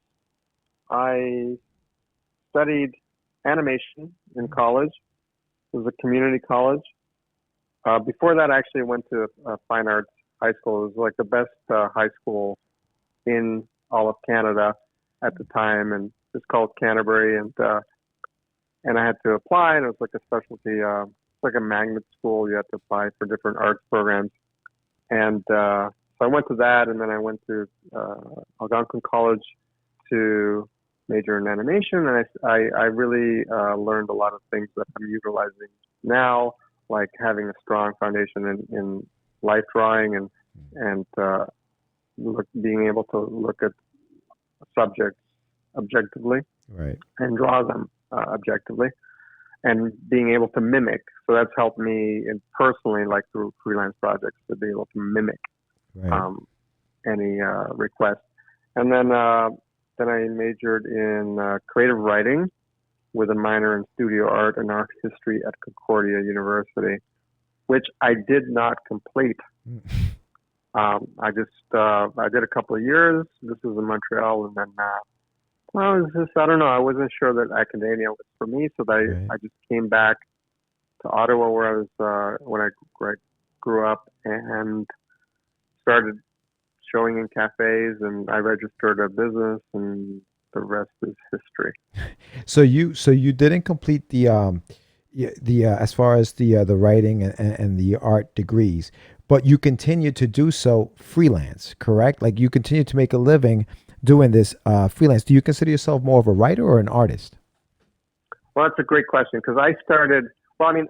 I studied animation in college. It was a community college. Before that, I actually went to a fine arts high school. It was like the best high school in all of Canada at the time, and it's called Canterbury. And I had to apply, and it was like a specialty, it's like a magnet school. You had to apply for different arts programs, and so I went to that, and then I went to Algonquin College to major in animation, and I really learned a lot of things that I'm utilizing now, like having a strong foundation in life drawing and being able to look at subjects objectively Right. and draw them objectively, and being able to mimic. So that's helped me personally, like through freelance projects, to be able to mimic Right. any request. And then I majored in creative writing with a minor in studio art and art history at Concordia University, which I did not complete. I did a couple of years. This was in Montreal, and then I was just, I don't know, I wasn't sure that academia was for me, so Right. I just came back to Ottawa, where I was when I grew up, and started showing in cafes, and I registered a business, and the rest is history. So you didn't complete the as far as the writing and the art degrees, but you continue to do so freelance, correct? Like you continue to make a living doing this freelance. Do you consider yourself more of a writer or an artist? Well, that's a great question, because I started. Well, I mean,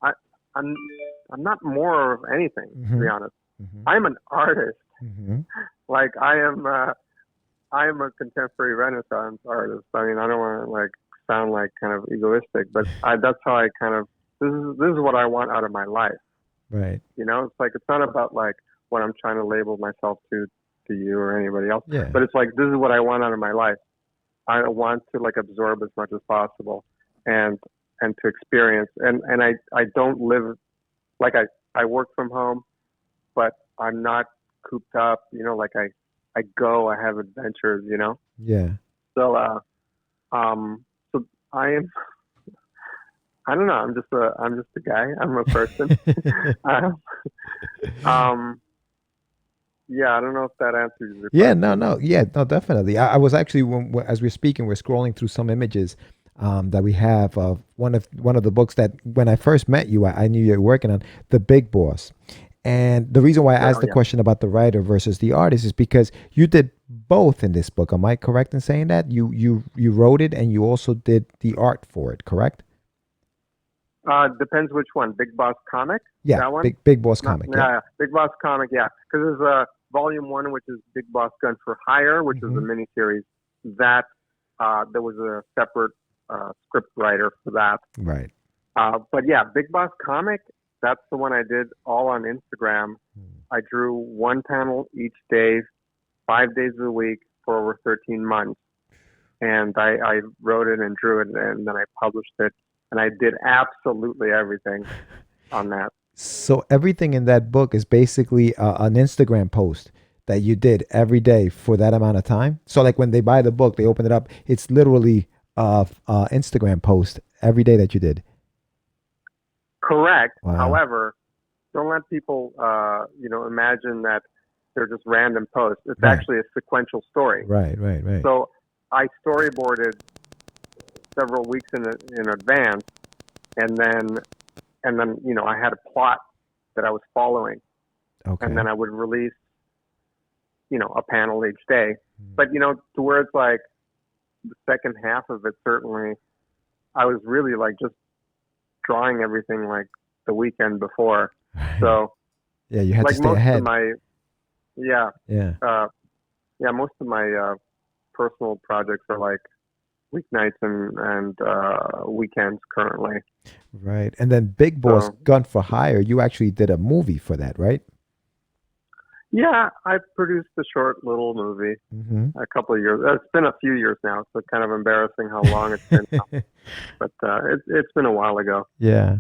I, I'm I'm not more of anything, to be honest. Mm-hmm. I'm an artist. Mm-hmm. Like I am a contemporary Renaissance artist. I mean, I don't want to like sound like kind of egoistic, but that's how I kind of this is what I want out of my life. Right. It's like it's not about like what I'm trying to label myself to you or anybody else, Yeah. but it's like this is what I want out of my life. I want to like absorb as much as possible and to experience and I don't live like I work from home, but I'm not cooped up, like I go, I have adventures, Yeah. So so I don't know, I'm just a guy, I'm a person. yeah, I don't know if that answers your Yeah, question. no, definitely. I was actually as we're speaking, we're scrolling through some images that we have of one of the books that when I first met you, I knew you were working on, The Big Boss. And the reason why I Sure, asked oh, the yeah. question about the writer versus the artist is because you did both in this book. Am I correct in saying that you wrote it and you also did the art for it? Correct? Depends which one. Big Boss Comic, Yeah, that one? Big Boss Not, comic. yeah, Yeah. yeah. Big Boss Comic, yeah. Because there's a volume one, which is Big Boss Gun for Hire, which is a Hmm. miniseries. That there was a separate script writer for that. Right. But yeah, Big Boss Comic, that's the one I did all on Instagram. I drew one panel each day, 5 days a week for over 13 months. And I wrote it and drew it, and then I published it. And I did absolutely everything on that. So everything in that book is basically an Instagram post that you did every day for that amount of time. So like when they buy the book, they open it up. It's literally a Instagram post every day that you did. Correct. Wow. However, don't let people, imagine that they're just random posts. It's Right. actually a sequential story. Right. So I storyboarded several weeks in advance, and then I had a plot that I was following, Okay. and then I would release a panel each day. But to where it's like the second half of it, certainly I was really like just drawing everything like the weekend before. So Yeah, you had to like stay most ahead. of my Yeah. most of my personal projects are like weeknights and weekends currently. Right. And then Big Boss So Gun for Hire, you actually did a movie for that, right? yeah, I produced a short little movie Mm-hmm. a couple of years. It's been a few years now, so it's kind of embarrassing how long it's been now. But it's been a while ago. Yeah.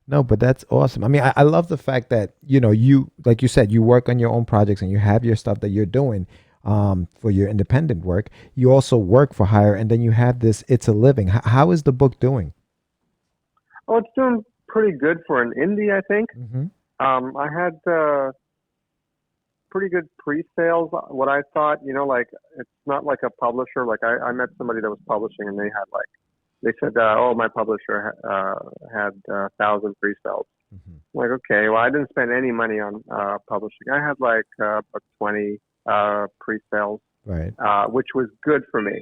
No, but that's awesome. I mean, I love the fact that, you, like you said, you work on your own projects and you have your stuff that you're doing for your independent work. You also work for hire and then you have this, It's a Living. How is the book doing? Oh, it's doing pretty good for an indie, I think. Mm-hmm. I had pretty good pre-sales. What I thought, like it's not like a publisher. Like I met somebody that was publishing, and they said, oh, my publisher had 1,000 pre-sales. Mm-hmm. I'm like, okay, well, I didn't spend any money on publishing. I had like about 20 pre-sales, Right. which was good for me.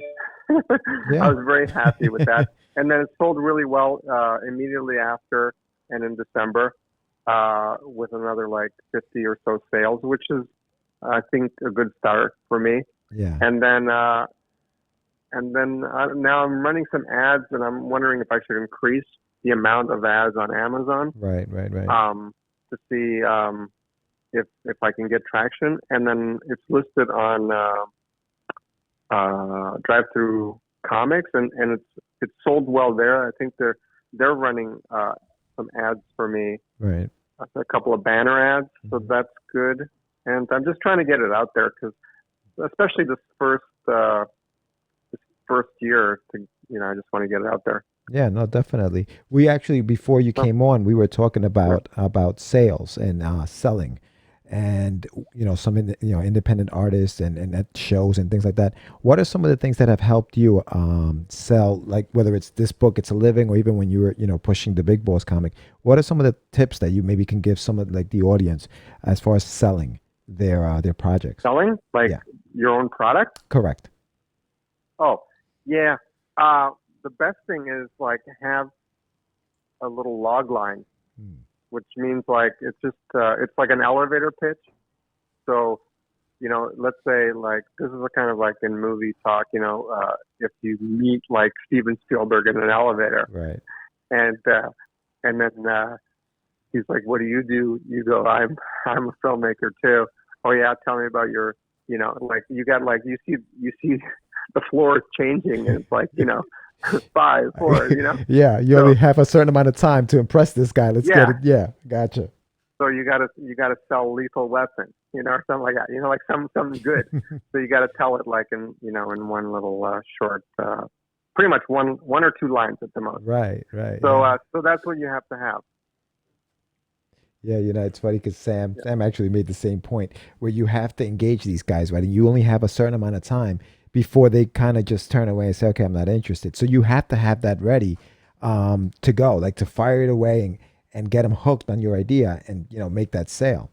Yeah. I was very happy with that. And then it sold really well immediately after and in December with another like 50 or so sales, which is, I think, a good start for me. Yeah. And then now I'm running some ads, and I'm wondering if I should increase the amount of ads on Amazon. Right. To see if I can get traction. And then it's listed on Drive Through Comics, and it's sold well there. I think they're running some ads for me, Right. a couple of banner ads, so that's good. And I'm just trying to get it out there because, especially this first year, I just want to get it out there. Yeah, no, definitely. We actually, before you came on, we were talking about sales and selling, and some independent artists and at shows and things like that. What are some of the things that have helped you sell, like whether it's this book, It's a Living, or even when you were pushing the Big Boss comic? What are some of the tips that you maybe can give some of like the audience as far as selling their projects? Selling like Yeah. your own product? Correct. Oh, yeah. The best thing is like have a little log line, which means like it's just it's like an elevator pitch. So, let's say like this is a kind of like in movie talk, if you meet like Steven Spielberg in an elevator, Right. and then he's like, "What do?" You go, "I'm a filmmaker too." "Oh yeah, tell me about your," like you got like you see the floor is changing, and it's like 5, 4, Yeah, you only have a certain amount of time to impress this guy. Let's get it. Yeah, gotcha. So you gotta sell Lethal Weapon, or something like that. Like something good. So you gotta tell it like in one little short, pretty much one or two lines at the most. Right. So so that's what you have to have. Yeah, it's funny because Sam actually made the same point where you have to engage these guys, right? And you only have a certain amount of time before they kind of just turn away and say, "Okay, I'm not interested." So you have to have that ready to go, like to fire it away and get them hooked on your idea and make that sale.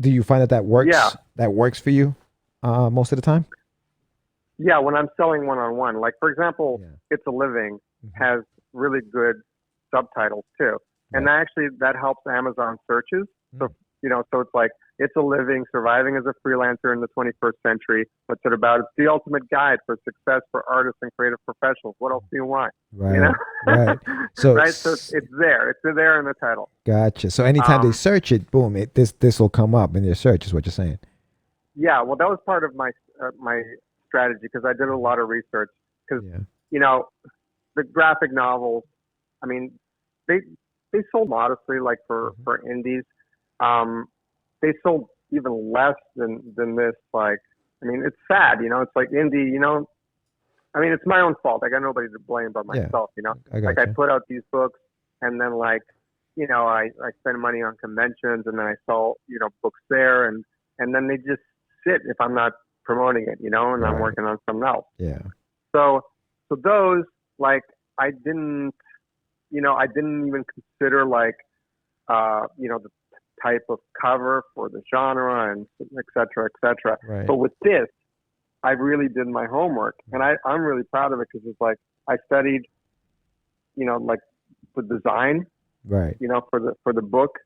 Do you find that works? Yeah. That works for you most of the time? Yeah, when I'm selling one-on-one, like for example, It's a Living has really good subtitles too, and that helps Amazon searches. So so it's like It's a Living, surviving as a freelancer in the 21st century. What's it about? It's the ultimate guide for success for artists and creative professionals. What else do you want? Right. Right. So right. So it's there. It's there in the title. Gotcha. So anytime they search it, boom, this will come up in their search. Is what you're saying? Yeah. Well, that was part of my my strategy because I did a lot of research because the graphic novels. I mean, they sold modestly, like for indies. They sold even less than this. Like, I mean, it's sad, it's like indie, I mean, it's my own fault. I got nobody to blame but myself, I put out these books and then I spend money on conventions and then I sell, books there and then they just sit if I'm not promoting it, and I'm working on something else. Yeah. So those, like, I didn't even consider the type of cover for the genre and et cetera, et cetera. Right. But with this, I really did my homework and I'm really proud of it because it's like I studied, like the design, right. For the book,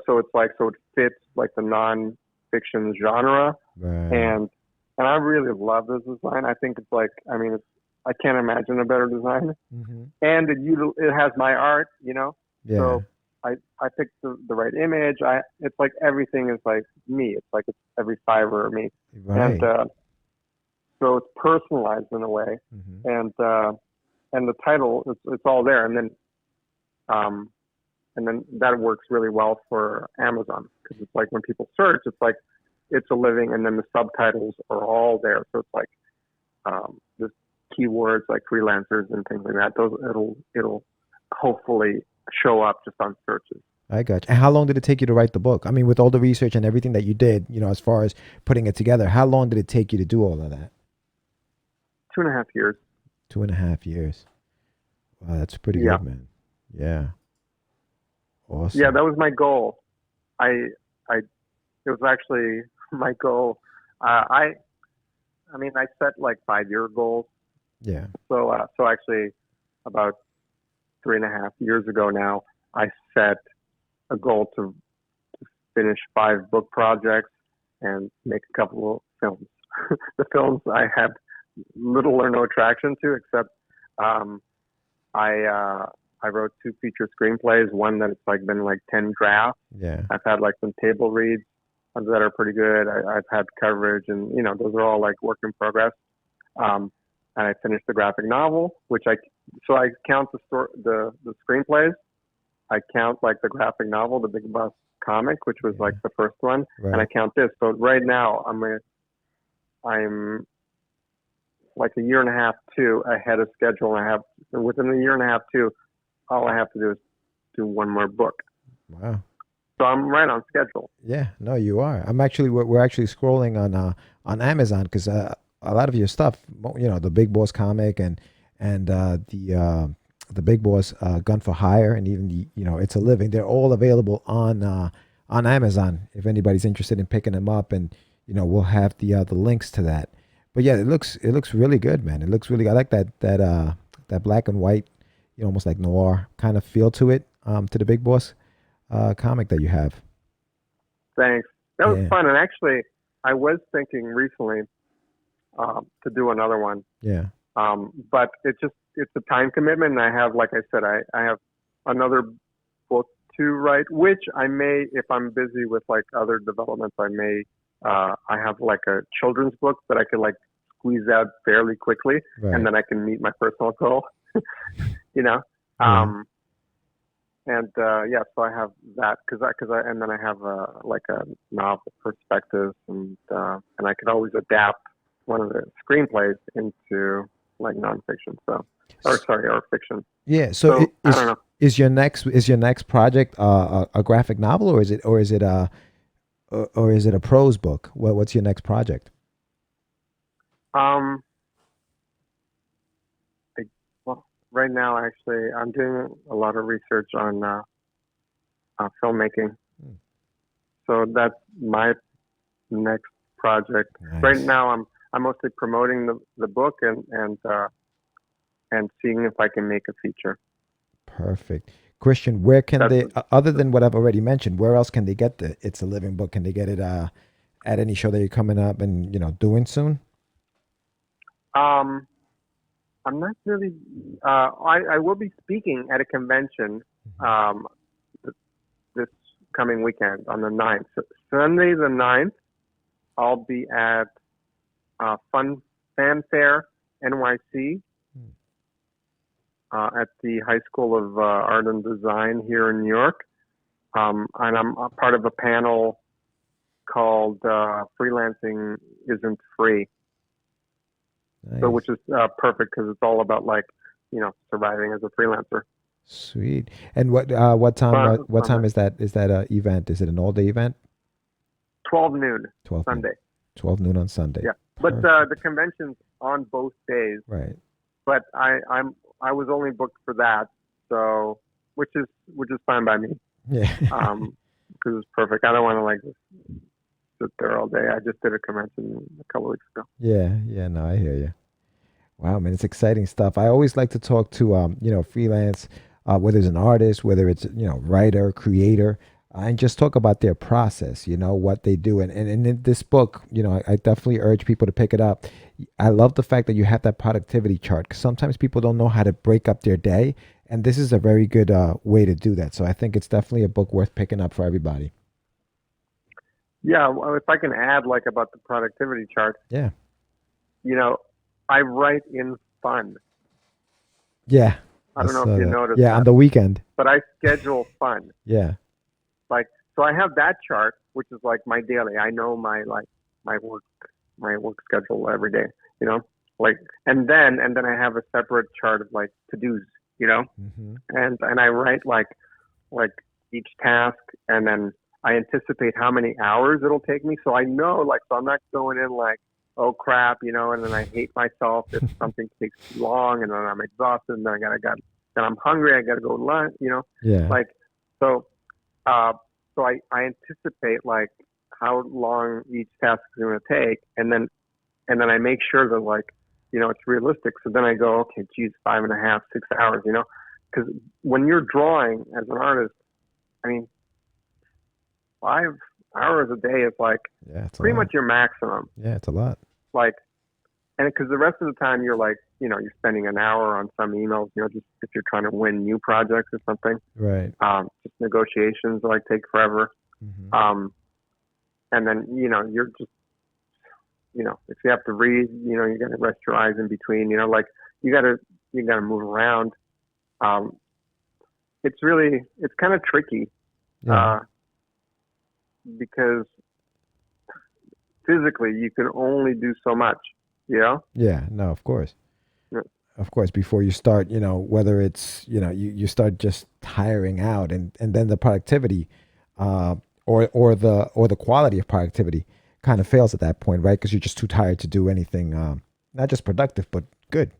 so it's like, so it fits like the non-fiction genre. Right. And I really love this design. I think it's like, I mean, I can't imagine a better design. Mm-hmm. And it has my art, Yeah. So I picked the right image. It's like everything is like me. It's like it's every fiber of me. Right. And so it's personalized in a way. Mm-hmm. And the title, it's all there. And then that works really well for Amazon because it's like when people search, it's like It's a Living, and then the subtitles are all there. So it's like just keywords like freelancers and things like that. Those it'll hopefully show up just on searches. I got you. And how long did it take you to write the book? I mean, with all the research and everything that you did, as far as putting it together, how long did it take you to do all of that? 2.5 years. 2.5 years. Wow, that's pretty good, man. Yeah. Awesome. Yeah, that was my goal. It was actually my goal. I mean, I set like 5-year goals. Yeah. So actually, about 3.5 years ago now, I set a goal to finish 5 book projects and make a couple of films. The films I have little or no traction to, except I wrote 2 feature screenplays. One that it's like been like 10 drafts. Yeah. I've had like some table reads that are pretty good. I've had coverage, and those are all like work in progress. And I finished the graphic novel, which I count the screenplays. I count like the graphic novel, the Big Boss comic, which was like the first one, and I count this. So right now I'm like a year and a half, 2 ahead of schedule. And within a year and a half, 2, all I have to do is do one more book. Wow. So I'm right on schedule. Yeah, no, you are. We're actually scrolling on Amazon because a lot of your stuff, the Big Boss comic and the Big Boss Gun for Hire, and even the It's a Living, they're all available on Amazon if anybody's interested in picking them up, and we'll have the links to that. But yeah, it looks really good, man. It looks really. I like that black and white, almost like noir kind of feel to it, to the Big Boss comic that you have. Thanks. That was fun. And actually, I was thinking recently to do another one. Yeah. But it's a time commitment. And I have, like I said, I have another book to write, which I may, if I'm busy with like other developments, I have like a children's book that I could like squeeze out fairly quickly, and then I can meet my personal goal. So I have that and then I have like a novel perspective, and I could always adapt one of the screenplays into like nonfiction. Or fiction. Yeah. So I don't know. Is your next project a graphic novel, or is it a prose book? What's your next project? Um, well, right now, actually, I'm doing a lot of research on filmmaking. So that's my next project. Nice. Right now, I'm mostly promoting the book and seeing if I can make a feature. Perfect. Cristian, where can they, other than what I've already mentioned, where else can they get the It's a Living Book? Can they get it at any show that you're coming up and doing soon? I'm not really. I will be speaking at a convention this coming weekend on the 9th. So Sunday the 9th, I'll be at Fanfare NYC at the High School of Art and Design here in New York. And I'm a part of a panel called Freelancing Isn't Free. Nice. So, which is perfect because it's all about surviving as a freelancer. Sweet. And what time is that event? Is it an all-day event? 12 noon 12 Sunday. Noon. 12 noon on Sunday. Yeah, but the convention's on both days. Right. But I was only booked for that, so which is fine by me. Yeah. Because it's perfect. I don't want to just sit there all day. I just did a convention a couple weeks ago. Yeah. No, I hear you. Wow, man, it's exciting stuff. I always like to talk to freelance, whether it's an artist, whether it's writer, creator, and just talk about their process. What they do, and in this book, I definitely urge people to pick it up. I love the fact that you have that productivity chart, because sometimes people don't know how to break up their day, and this is a very good way to do that. So I think it's definitely a book worth picking up for everybody. Yeah, well, if I can add about the productivity chart. Yeah. I write in fun. Yeah. I don't know if you noticed. Yeah, on the weekend. But I schedule fun. Yeah. So I have that chart, which is my daily. I know my work schedule every day. And then I have a separate chart of to-dos. Mm-hmm. And I write each task, and then I anticipate how many hours it'll take me. So I know so I'm not going in oh crap, and then I hate myself if something takes too long, and then I'm exhausted, and then then I'm hungry, I gotta go lunch, Yeah. So I anticipate how long each task is gonna take, and then I make sure that it's realistic. So then I go, okay, geez, 5.5, 6 hours, because when you're drawing as an artist, 5 hours a day is pretty much your maximum. Yeah, it's a lot. And because the rest of the time you're you're spending an hour on some emails, just if you're trying to win new projects or something. Right. Just negotiations take forever. Mm-hmm. And then you're just if you have to read, you got to rest your eyes in between. You got to move around. It's kind of tricky. Yeah. Because physically you can only do so much, Yeah, no, of course. Yeah. Of course, before you start, whether it's, you start just tiring out, and then the productivity, or the quality of productivity kind of fails at that point, right? Because you're just too tired to do anything, not just productive, but good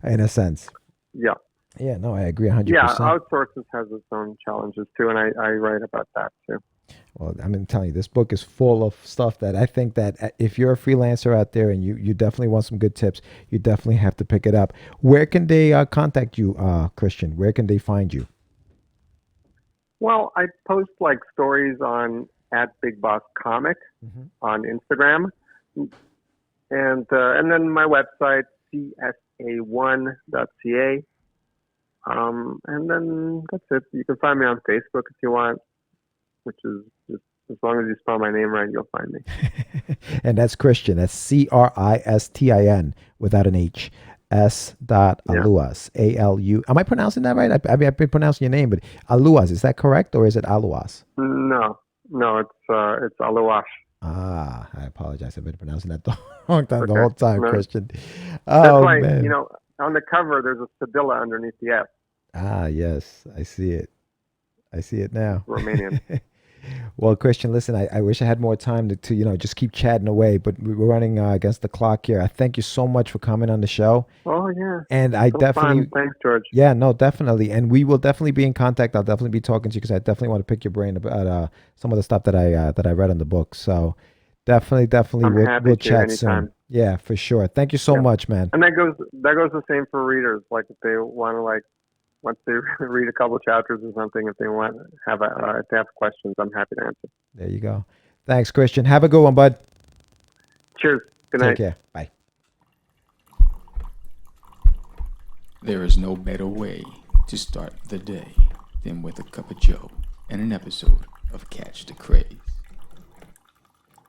in a sense. Yeah. Yeah, no, I agree 100%. Yeah, outsources has its own challenges too, and I write about that too. Well, I'm telling you, this book is full of stuff that I think that if you're a freelancer out there and you definitely want some good tips, you definitely have to pick it up. Where can they contact you, Cristian? Where can they find you? Well, I post stories on @BigBossComic on Instagram, and then my website csa1.ca, and then that's it. You can find me on Facebook if you want, which is just as long as you spell my name right, you'll find me. And that's Cristian. That's Cristin without an H. Aluas. A-L-U. Am I pronouncing that right? I've been pronouncing your name, but Aluas, is that correct, or is it Aluas? No, it's Aluas. Ah, I apologize. I've been pronouncing that the whole time, No. Cristian. That's Oh, why, man. on the cover there's a Sevilla underneath the F. Ah, yes, I see it. I see it now. Romanian. Well, Christian, listen, I wish I had more time to just keep chatting away, but we're running against the clock here. I thank you so much for coming on the show. Oh yeah. And I So definitely, fun. Thanks, George. yeah, no, definitely. And we will definitely be in contact. I'll definitely be talking to you because I definitely want to pick your brain about some of the stuff that I read in the book. So definitely I'm happy we'll to chat anytime. soon. Yeah, for sure. Thank you so Yeah. much, man. And that goes the same for readers. Like if they want to once they read a couple chapters or something, if they want to have if they have questions, I'm happy to answer. There you go. Thanks, Christian. Have a good one, bud. Cheers. Good Take night. care. Bye. There is no better way to start the day than with a cup of Joe and an episode of Catch Da Craze.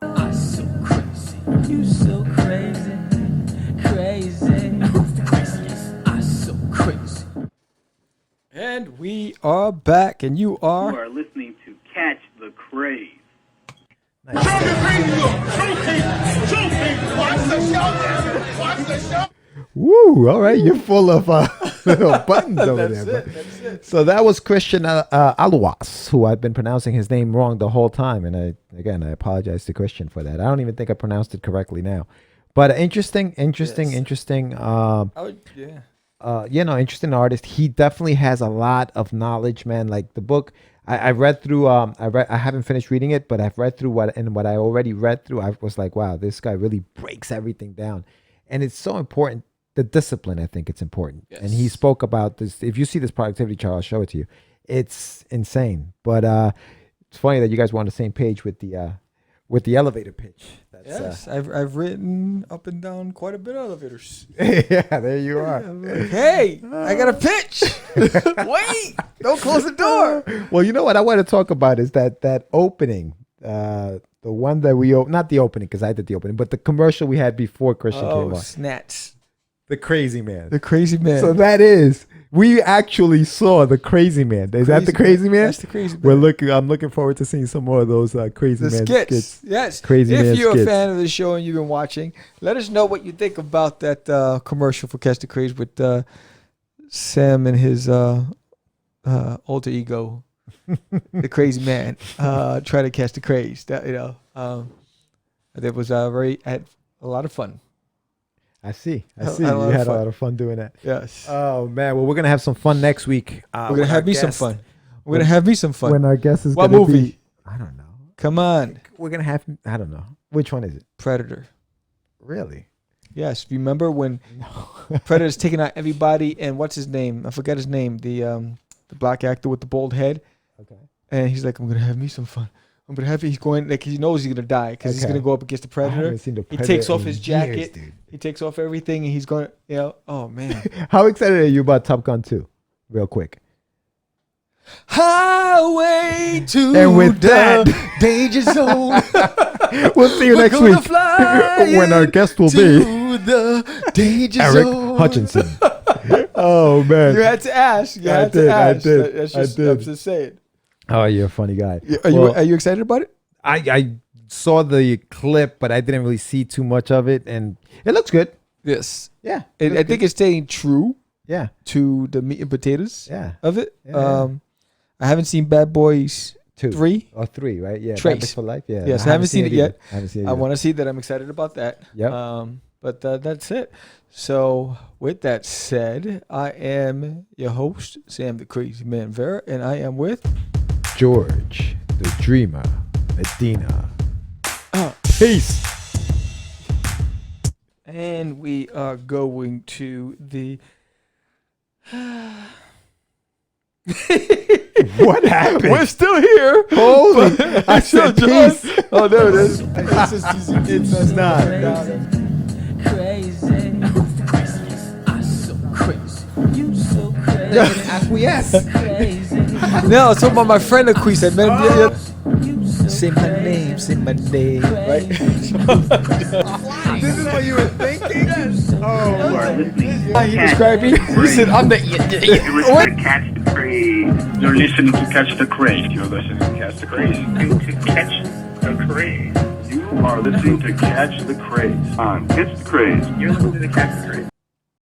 I'm so crazy. You so crazy. Crazy. I'm so crazy. And we are back, and you You are. are listening to Catch the Craze. Woo! All right, you're full of little buttons over That's there. it. That's it. So that was Christian Aluas, who I've been pronouncing his name wrong the whole time, and I apologize to Christian for that. I don't even think I pronounced it correctly now, but interesting. I would, yeah. Interesting artist. He definitely has a lot of knowledge, man. Like the book, I read through. I haven't finished reading it, but I've read through what I already read through. I was like, wow, this guy really breaks everything down, and it's so important. The discipline, I think it's important. And he Yes. spoke about this. If you see this productivity chart, I'll show it to you. It's insane. But it's funny that you guys were on the same page with the elevator pitch. That's, Yes, I've written up and down quite a bit of elevators. yeah, there you are. Hey, I got a pitch. Wait, don't close the door. Well, you know what I want to talk about is that opening, the one that not the opening because I did the opening, but the commercial we had before Christian came on. Snats. The Crazy Man. The Crazy Man. So we actually saw the Crazy Man. Is that the Crazy Man? That's the Crazy Man. I'm looking forward to seeing some more of those Crazy The Man skits. Yes. Crazy if Man you're skits. a fan of the show and you've been watching, let us know what you think about that commercial for Catch Da Craze with Sam and his alter ego, the Crazy Man, try to catch the craze. That it was had a lot of fun. I see. I You had a lot of had a fun. lot of fun doing that. Yes. Oh man, well we're gonna have some fun next week. We're gonna have me some fun. We're gonna have me some fun. When our guest is What gonna movie? be. I don't know. Come on, We're gonna have. I don't know. Which one is it? Predator. Really? Yes. Remember when Predator's taking out everybody and what's his name? I forgot his name. The black actor with the bald head. Okay. And he's like, I'm gonna have me some fun. I'm gonna have. He's going like he knows he's gonna die because he's Okay. gonna go up against the I Predator. haven't seen the He Predator takes off in his years, jacket. dude. He takes off everything and he's going. Oh man. How excited are you about Top Gun 2? Real quick. Highway to And with the that- danger zone. We'll see you We're next gonna week fly when our guest will be to the danger Eric zone. Hutchinson. Oh man. You had to ask. You I had did, to I ask. did, That's I just, did. I'm just saying. Oh, you're a funny guy. Are you excited about it? I saw the clip, but I didn't really see too much of it, and it looks good. Yes. Yeah, I think it's staying true yeah, to the meat and potatoes yeah. of it. Yeah. I haven't seen Bad Boys 2 3. or 3, right? Yeah, Trace. Bad Boys for Life. Yeah. Yes, I haven't seen it either. yet. I haven't seen it. I want to see that. I'm excited about that. Yep. But that's it. So with that said, I am your host, Sam the Crazy Man Vera, and I am with George, the Dreamer, Medina. Peace. and we are going to the What happened? We're still here. Holy! I said Just- peace. Oh, there it is. It's not. Crazy. I'm so crazy. You so crazy. Acquiesce. Crazy. No, it's about my friend Aquise. I met him. You so Say my name. Say my name. Right. This is what you were thinking? Oh, You are listening to He described me. He said, "I'm the." You're listening to Catch the Craze. You're listening to Catch the Craze. You're listening to Catch the Craze. To Catch the Craze. You are listening to Catch the Craze on Catch the Craze. You're listening to Catch the Craze.